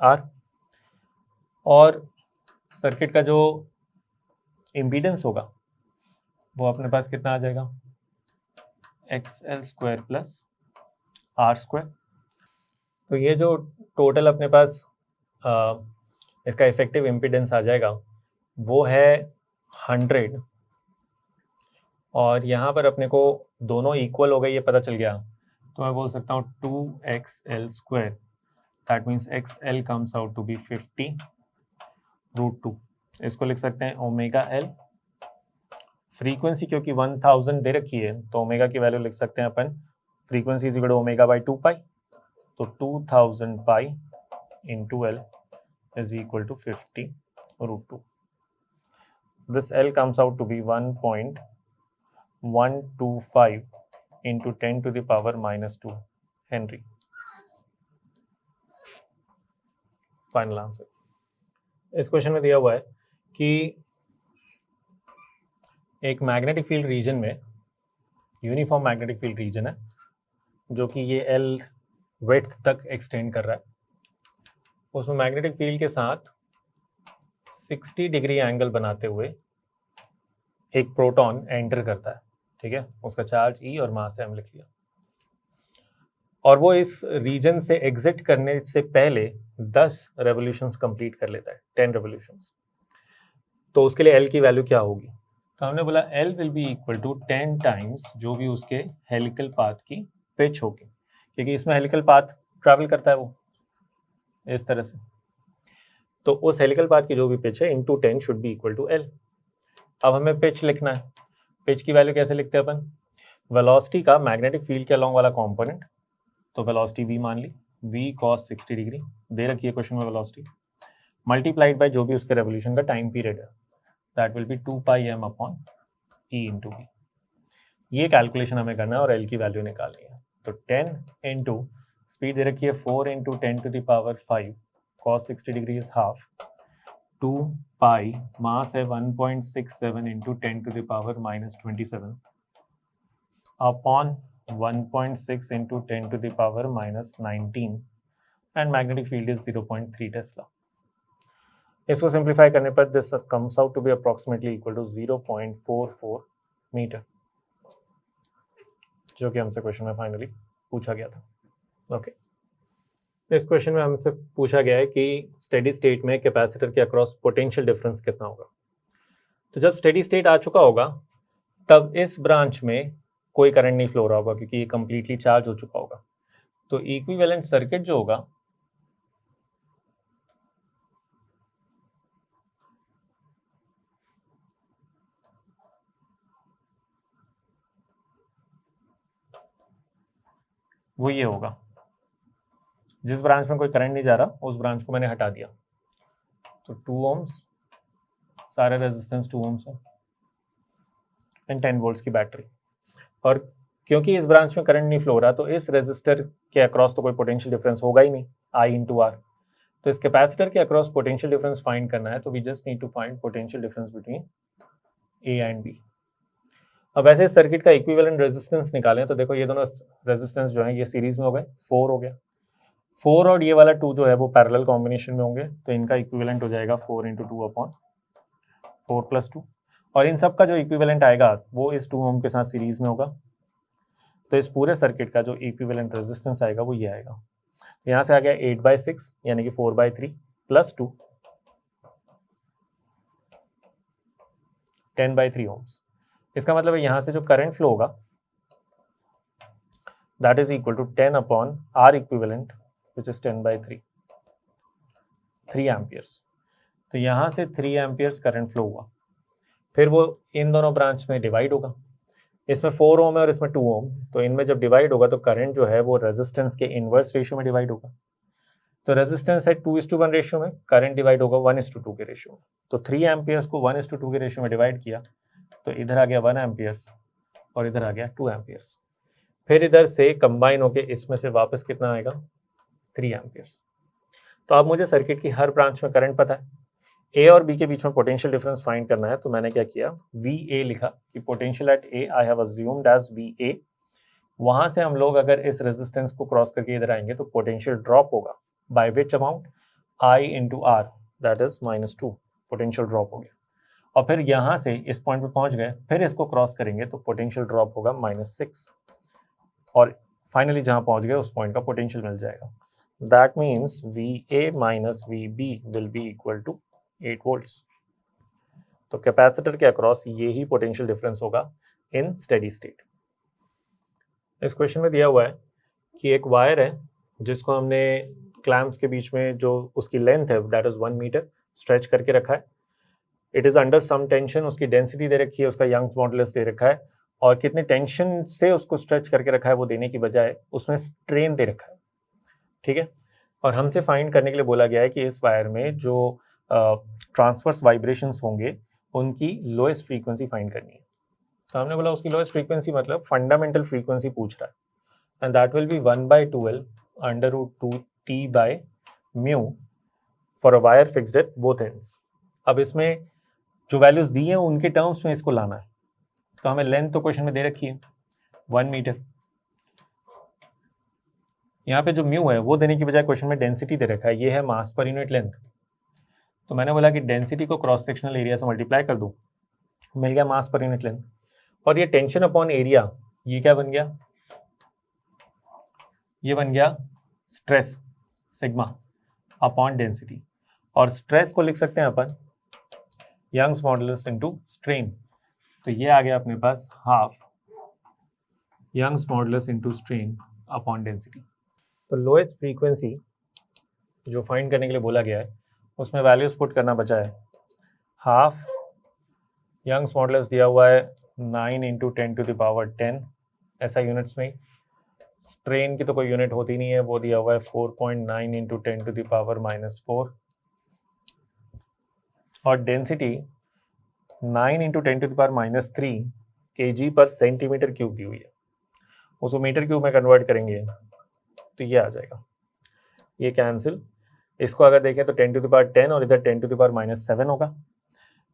R. और सर्किट का जो इम्पीडेंस होगा वो अपने पास कितना आ जाएगा, XL square plus R square. तो ये जो टोटल अपने पास इसका इफेक्टिव इम्पीडेंस आ जाएगा वो है 100, और यहाँ पर अपने को दोनों इक्वल हो गए ये पता चल गया, तो मैं बोल सकता हूँ 2XL square, that means XL comes out to be 50√2। इसको लिख सकते हैं ओमेगा L। फ्रीक्वेंसी क्योंकि 1000 दे रखी है तो ओमेगा की वैल्यू लिख सकते हैं अपन, frequency is equal to omega by 2 pi, तो 2000 pi into L is equal to 50√2. This L comes out to be 1.125 into 10 to the power minus 2 Henry. Final answer. इस क्वेश्चन में दिया हुआ है कि एक मैग्नेटिक फील्ड रीजन में, uniform magnetic field region है जो कि ये L विड्थ तक एक्सटेंड कर रहा है, उसमें मैग्नेटिक फील्ड के साथ 60 डिग्री एंगल बनाते हुए एक प्रोटॉन एंटर करता है, ठीक है, उसका चार्ज E और मास m लिख लिया, और वो इस रीजन से एग्जिट करने से पहले 10 रेवोल्यूशंस कंप्लीट कर लेता है, 10 रेवोल्यूशंस। तो उसके लिए L की वैल्यू क्या होगी, तो हमने बोला L will be equal to 10 times जो भी उसके हेलिकल पाथ की पिच होगी, क्योंकि इसमें हेलिकल पाथ ट्रैवल करता है वो इस तरह से, तो उस हेलिकल पाथ की जो भी पिच है into 10 should be equal to L। अब हमें पिच लिखना है, पिच की वैल्यू कैसे लिखते हैं अपन, वेलोसिटी का मैग्नेटिक फील्ड के अलॉन्ग वाला कंपोनेंट, तो वेलोसिटी v मान ली, v cos 60 डिग्री दे रखी है क्वेश्चन में वेलोसिटी, मल्टीप्लाइड बाय जो भी उसके रेवोल्यूशन का टाइम पीरियड है, that will B 2 pi m upon e into v। ये कैलकुलेशन हमें करना है और L की वैल्यू निकालनी है। तो 10 इंटू स्पीड दे रखी है 4 into 10 to the power 5, cos 60 degree is half, 2 pi, mass है 1.67 into 10 to the power minus 27 upon 1.6 into 10 to the power minus 19, and magnetic field is 0.3 tesla. इसको सिंप्लीफाई करने पर this comes out to be approximately equal to 0.44 metre, जो कि हमसे question में finally पूछा गया था। ओके, इस क्वेश्चन में हमसे पूछा गया है कि स्टेडी स्टेट में कैपेसिटर के अक्रॉस पोटेंशियल डिफरेंस कितना होगा। तो जब स्टेडी स्टेट आ चुका होगा तब इस ब्रांच में कोई करंट नहीं फ्लो रहा होगा क्योंकि ये कंप्लीटली चार्ज हो चुका होगा। तो इक्विवेलेंट सर्किट जो होगा वो ये होगा, जिस ब्रांच में कोई करंट नहीं जा रहा उस ब्रांच को मैंने हटा दिया, तो 2 ohms, सारे रेजिस्टेंस 2 ohms है एंड 10 वोल्ट्स की बैटरी, और क्योंकि इस ब्रांच में करंट नहीं फ्लो हो रहा तो इस रेजिस्टर के अक्रॉस तो कोई पोटेंशियल डिफरेंस होगा ही नहीं, I इंटू आर। तो इस कैपेसिटर के अक्रॉस पोटेंशियल डिफरेंस फाइंड करना है, तो we just need to find potential difference between A and B। अब वैसे इस सर्किट का इक्विवेलेंट रेजिस्टेंस निकालें तो देखो ये दोनों रेजिस्टेंस जो है ये सीरीज में हो गए, 4 हो गया, 4 और ये वाला 2 जो है वो पैरेलल कॉम्बिनेशन में होंगे, तो इनका इक्विवेलेंट हो जाएगा 4 इंटू 2 अपॉन 4 प्लस 2, और इन सब का जो इक्विवेलेंट आएगा वो इस 2 ओम के साथ सीरीज में होगा। तो इस पूरे सर्किट का जो इक्विवेलेंट रेजिस्टेंस आएगा वो ये आएगा, यहाँ से आ गया 8/6 यानी कि 4/3 प्लस 2 10/3 ओम्स। इसका मतलब है यहाँ से जो करंट फ्लो होगा that is equal to 10 upon R equivalent which is 10/3, 3 amperes. तो यहाँ से 3 एम्पियर्स करंट फ्लो हुआ, फिर वो इन दोनों ब्रांच में डिवाइड होगा, इसमें 4 ओम है और इसमें 2 ओम, तो इनमें जब डिवाइड होगा तो करंट जो है वो रेजिस्टेंस के इनवर्स रेशियो में डिवाइड होगा। तो रेजिस्टेंस है 2:1 रेशियो में, करंट डिवाइड होगा 1:2 के रेशियो में। तो 3 एम्पियर्स को 1:2 के रेशियो में डिवाइड किया तो इधर आ गया 1 एम्पियर्स और इधर आ गया 2 एम्पियर्स। फिर इधर से कंबाइन होके इसमें से वापस कितना आएगा 3 एम्पियर्स। तो अब मुझे सर्किट की हर ब्रांच में करंट पता है, ए और बी के बीच में पोटेंशियल डिफरेंस फाइंड करना है। तो मैंने क्या किया, वी ए लिखा कि potential at A I have assumed as V A. वहां से हम लोग अगर इस रेजिस्टेंस को क्रॉस करके इधर आएंगे तो पोटेंशियल ड्रॉप होगा by which amount, I into R, that is -2, potential drop हो गया। और फिर यहाँ से इस पॉइंट पे पहुंच गए, फिर इसको क्रॉस करेंगे तो पोटेंशियल ड्रॉप होगा -6, और फाइनली जहां पहुंच गए उस पॉइंट का पोटेंशियल मिल जाएगा। That means VA minus VB will be equal to 8 volts. तो कैपेसिटर के अक्रॉस ये ही पोटेंशियल डिफरेंस होगा इन स्टेडी स्टेट। इस क्वेश्चन में दिया हुआ है कि एक वायर है जिसको हमने क्लैम्प्स के बीच में जो उसकी लेंथ है दैट इज 1 मीटर स्ट्रेच करके रखा है। It is under some tension, उसकी डेंसिटी दे रखी है, उसका यंग्स मॉडुलस दे रखा है, और कितने टेंशन से उसको स्ट्रेच करके रखा है वो देने की बजाय उसमें स्ट्रेन दे रखा है, ठीक है। और हमसे फाइंड करने के लिए बोला गया है कि इस वायर में जो ट्रांसवर्स वाइब्रेशंस होंगे उनकी लोएस्ट फ्रीक्वेंसी फाइंड करनी है। तो हमने बोला उसकी लोएस्ट फ्रीक्वेंसी मतलब फंडामेंटल फ्रीक्वेंसी पूछ रहा है, and that will B 1/12 √2T/μ for a wire fixed at both ends. अब इसमें जो वैल्यूज दी हैं उनके टर्म्स में इसको लाना है। तो हमें लेंथ तो क्वेश्चन में दे रखी है 1 मीटर, यहाँ पे जो म्यू है वो देने की बजाय क्वेश्चन में डेंसिटी दे रखा है, ये है मास पर यूनिट लेंथ। तो मैंने बोला कि डेंसिटी को क्रॉस सेक्शनल एरिया से मल्टीप्लाई कर दूं, मिल गया मास पर यूनिट लेंथ। और ये टेंशन अपॉन एरिया, ये क्या बन गया, ये बन गया स्ट्रेस सिग्मा अपॉन डेंसिटी। और स्ट्रेस को लिख सकते हैं अपन यंग्स मॉडुलस इनटू स्ट्रेन। तो ये आ गया अपने पास half Young's modulus into strain upon density. तो लोएस्ट फ्रीक्वेंसी जो फाइंड करने के लिए बोला गया है उसमें वैल्यूज पुट करना बचा है। हाफ यंग्स मॉडुलस दिया हुआ है 9 × 10⁻10 ऐसा यूनिट्स में। स्ट्रेन की तो कोई यूनिट होती नहीं है, वो दिया हुआ है 4.9 × 10⁻⁻4। और डेंसिटी 9 × 10⁻³ kg/cm³ दी हुई है। उसको मीटर क्यूब में कन्वर्ट करेंगे तो ये आ जाएगा, ये कैंसिल। इसको अगर देखें तो 10⁻10 और इधर 10⁻7 होगा,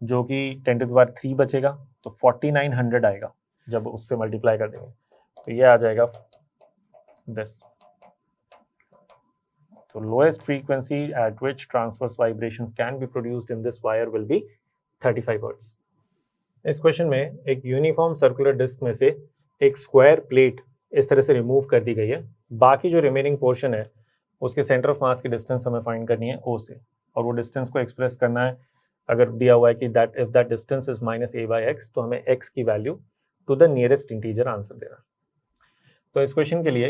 जो कि 10⁻³ बचेगा, तो 4900 आएगा जब उससे मल्टीप्लाई कर देंगे। तो ये आ जाएगा दिस। तो lowest frequency eight which transverse vibrations can be produced in this wire will be 35 hertz. इस क्वेश्चन में एक यूनिफॉर्म सर्कुलर डिस्क में से एक स्क्वायर प्लेट इस तरह से रिमूव कर दी गई है। बाकी जो रिमेनिंग पोर्शन है उसके सेंटर ऑफ मास की डिस्टेंस हमें फाइंड करनी है O से, और वो डिस्टेंस को एक्सप्रेस करना है। अगर दिया हुआ है कि that if that distance is -a/x, तो हमें x की वैल्यू to the nearest integer answer देना। तो इस क्वेश्चन के लिए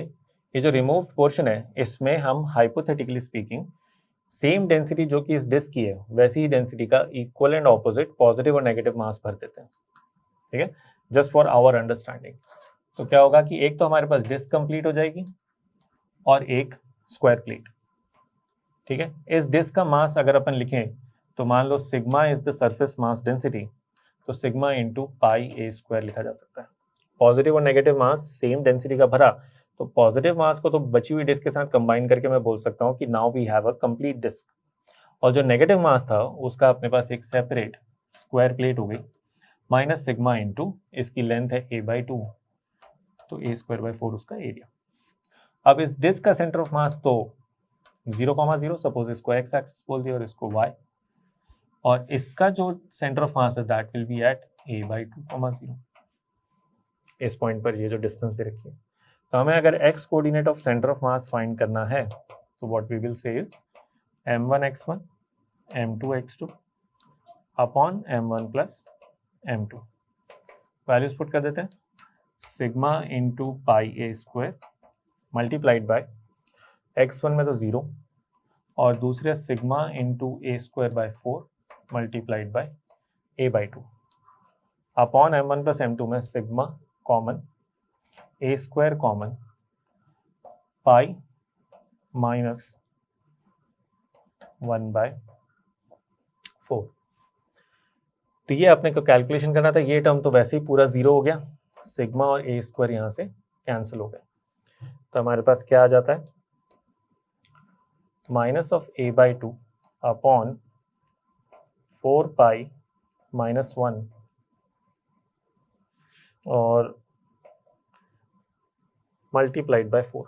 ये जो रिमूव पोर्शन है इसमें हम हाइपोथेटिकली स्पीकिंग सेम डेंसिटी जो कि इस डिस्क की है वैसी ही डेंसिटी का इक्वल एंड ऑपोजिट पॉजिटिव और नेगेटिव मास भर देते हैं, ठीक है, जस्ट फॉर आवर अंडरस्टैंडिंग। तो क्या होगा कि एक तो हमारे पास डिस्क कंप्लीट हो जाएगी और एक स्क्वायर प्लेट, ठीक है। इस डिस्क का मास अगर अपन लिखें तो मान लो sigma is the surface mass density, तो सिग्मा इंटू πa² लिखा जा सकता है। पॉजिटिव और नेगेटिव मास सेम डेंसिटी का भरा, तो पॉजिटिव मास को तो बची हुई डिस्क के साथ कंबाइन करके मैं बोल सकता हूँ कि now we have a complete disc. और जो नेगेटिव मास था उसका अपने पास एक सेपरेट स्क्वायर प्लेट हो गई, माइनस सिग्मा इंटू इसकी लेंथ है a/2, तो a²/4 उसका एरिया। अब इस डिस्क का सेंटर ऑफ मास तो 0,0, सपोज इसको x एक्सिस बोल दिया और इसको y, और इसका जो सेंटर ऑफ मास है that will B eight a/2,0। इस पॉइंट पर ये जो डिस्टेंस दे रखी है, तो हमें अगर x coordinate of centre of mass find करना है तो what we will say is m1x1 m2x2 upon m1 plus m2। Values put कर देते हैं, sigma into πa² multiplied by x1 में तो 0 और दूसरे sigma into a²/4 multiplied by a/2 upon m1 plus m2 में sigma common, a² common, pi minus 1/4। तो ये अपने को कैलकुलेशन करना था, ये टर्म तो वैसे ही पूरा 0 हो गया, सिग्मा और a² यहाँ से कैंसिल हो गए। तो हमारे पास क्या आ जाता है, minus of a by 2 upon 4 pi minus 1 और मल्टीप्लाइड बाय 4।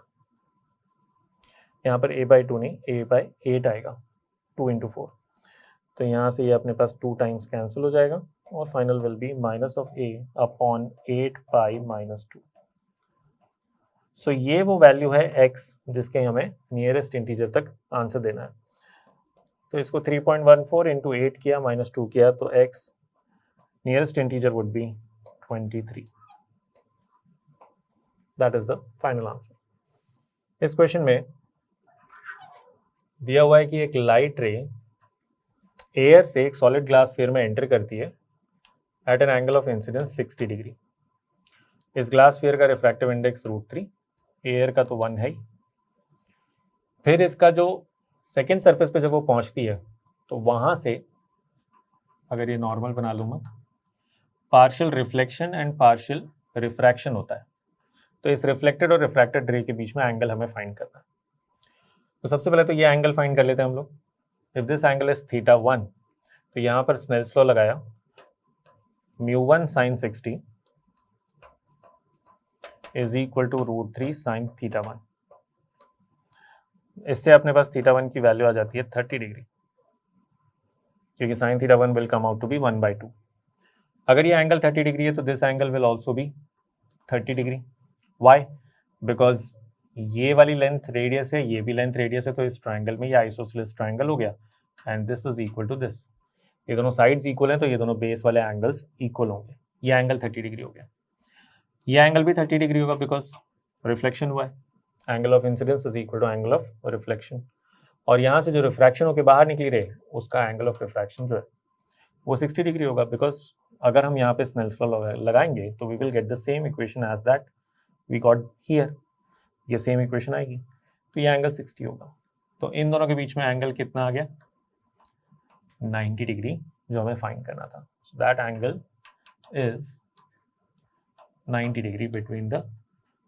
यहाँ पर a बाई 2 नहीं, a बाई 8 आएगा, 2 इंटू 4। तो यहाँ से ये अपने पास 2 टाइम्स कैंसिल हो जाएगा और final will be minus of a upon 8 pi minus 2। सो ये वो वैल्यू है x जिसके हमें नियरेस्ट इंटीजर तक आंसर देना है। तो इसको 3.14 इंटू 8 किया माइनस 2 किया तो x nearest integer would be 23। That is the final answer. इस क्वेश्चन में दिया हुआ है कि एक लाइट रे एयर से एक सॉलिड ग्लास स्फीयर में एंटर करती है at an angle of incidence 60 degree. इस ग्लास स्फीयर का रिफ्रैक्टिव इंडेक्स √3, एयर का तो 1 है ही। फिर इसका जो सेकेंड सरफेस पे जब वो पहुंचती है तो वहां से, अगर ये नॉर्मल बना लूँ मैं, partial reflection and partial refraction होता है। तो इस रिफ्लेक्टेड और रिफ्रैक्टेड रे के बीच में एंगल हमें फाइंड करना है। तो सबसे पहले तो ये एंगल फाइंड कर लेते हैं हम लोग। इफ दिस एंगल इज θ1, तो यहाँ पर स्नेल्स लॉ लगाया, μ1 sin 60 is equal to √3 sin θ1। इससे अपने पास θ1 की वैल्यू आ जाती है 30 डिग्री, क्योंकि sin θ1 will come out to be 1/2। अगर ये एंगल 30 डिग्री है तो this angle will also be 30 degree. Why? Because ये वाली लेंथ रेडियस है, ये भी लेंथ रेडियस है, तो इस ट्रायंगल में ये आइसोसेलेस ट्रायंगल हो गया and this is equal to this. ये दोनों साइड्स इक्वल हैं तो ये दोनों बेस वाले एंगल्स इक्वल होंगे। ये एंगल 30 डिग्री हो गया, ये एंगल भी 30 डिग्री होगा बिकॉज रिफ्लेक्शन हुआ है। Angle of incidence is equal to angle of reflection, और यहाँ से जो रिफ्रैक्शन होकर बाहर निकली रहे उसका एंगल ऑफ रिफ्रैक्शन जो है वो 60 डिग्री होगा। बिकॉज अगर हम यहाँ पे स्नेल्स लॉ लगाएंगे तो we will get the same equation as that we got here. ये सेम इक्वेशन आएगी, तो ये एंगल 60 होगा। तो इन दोनों के बीच में एंगल कितना आ गया? 90 डिग्री, जो हमें फाइंड करना था। So that angle is 90 degree between the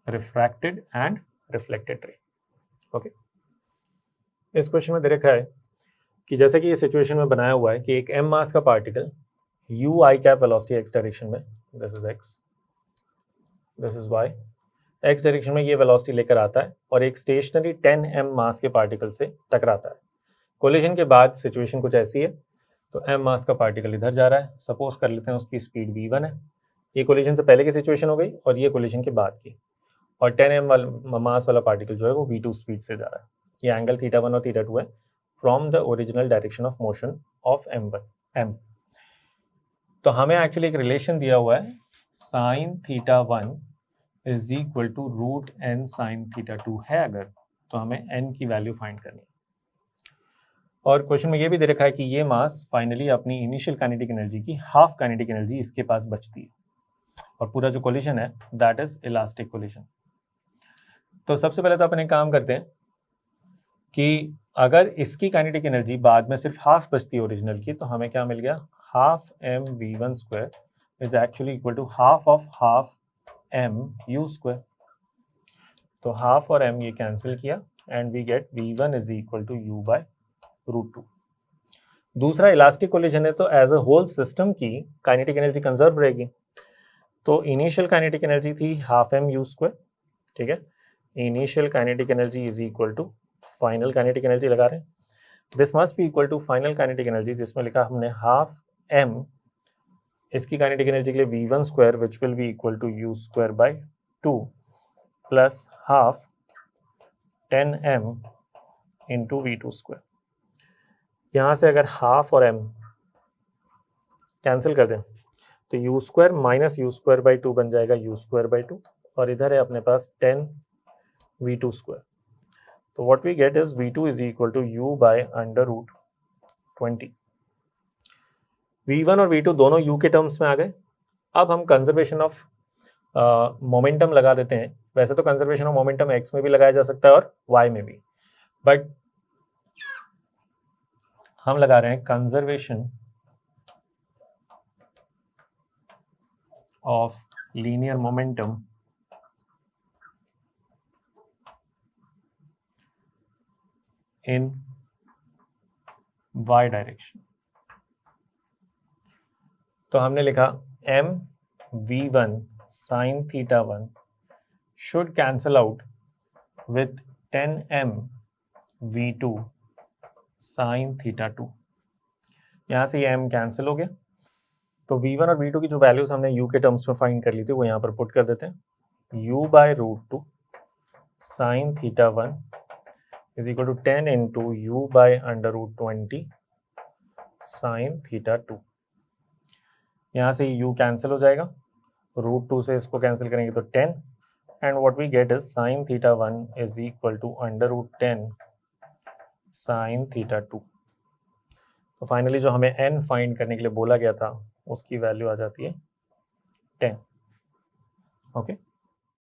refracted and reflected ray. Okay, इस क्वेश्चन में दे रखा है कि जैसे कि ये सिचुएशन में बनाया हुआ है कि एक m मास का particle u i cap velocity x direction में, this is x, this is y, x direction में ये वेलोसिटी लेकर आता है और एक स्टेशनरी 10 m मास के पार्टिकल से टकराता है। कोलिजन के बाद सिचुएशन कुछ ऐसी है, तो m मास का पार्टिकल इधर जा रहा है, सपोज कर लेते हैं उसकी स्पीड v1 है। ये कोलिजन से पहले की सिचुएशन हो गई और ये कोलिजन के बाद की, और 10 m मास वाला पार्टिकल जो है वो v2 स्पीड से जा रहा है। ये एंगल θ1 और θ2 है from the original direction of motion of m। तो हमें एक्चुअली एक रिलेशन दिया हुआ है, sin θ1 is equal to √n sin θ2 है अगर, तो हमें n की वैल्यू फाइंड करनी है। और क्वेश्चन में ये भी दे रखा है कि ये मास फाइनली अपनी इनिशियल काइनेटिक एनर्जी की हाफ काइनेटिक एनर्जी इसके पास बचती है, और पूरा जो कोलिजन है दैट इज इलास्टिक कोलिजन। तो सबसे पहले तो अपन एक काम करते हैं कि अगर इसकी काइनेटिक एनर्जी बाद में सिर्फ हाफ बचती है ओरिजिनल की, तो हमें क्या मिल गया? Half mv1 square is actually equal to half of half mu square. तो हाफ और m ये कैंसिल किया and we get v1 is equal to u by √2। दूसरा, इलास्टिक कोलिजन है तो एज अ होल सिस्टम की काइनेटिक एनर्जी कंजर्व रहेगी। तो इनिशियल काइनेटिक एनर्जी थी हाफ mu स्क्वायर, ठीक है। Initial kinetic energy is equal to final kinetic energy लगा रहे हैं, this must be equal to final kinetic energy, जिसमें लिखा हमने हाफ m, इसकी काइनेटिक एनर्जी के लिए v1 square which will be equal to u square by 2 plus half 10m into v2 square. यहाँ से अगर हाफ और m कैंसिल कर दें तो u square minus u square by 2 बन जाएगा u स्क्वायर बाई 2, और इधर है अपने पास 10 v2 स्क्वायर। तो what we get is v2 is equal to u by √20। v1 और v2 दोनों u के टर्म्स में आ गए। अब हम कंजर्वेशन ऑफ मोमेंटम लगा देते हैं। वैसे तो कंजर्वेशन ऑफ मोमेंटम x में भी लगाया जा सकता है और y में भी, बट हम लगा रहे हैं conservation of linear momentum in y direction. तो हमने लिखा m v1 sin theta 1 should cancel out with 10m v2 sin theta 2। यहाँ से ये m कैंसिल हो गया, तो v1 और v2 की जो वैल्यूज हमने u के टर्म्स में फाइंड कर ली थी वो यहाँ पर पुट कर देते हैं। u by root two sine theta 1 is equal to 10 into u by under root 20 sine theta 2। यहाँ से u कैंसिल हो जाएगा, रूट 2 से इसको कैंसिल करेंगे तो 10 and what we get is sine theta 1 is equal to under root 10 sine theta 2। तो finally जो हमें n फाइंड करने के लिए बोला गया था उसकी वैल्यू आ जाती है 10। ओके।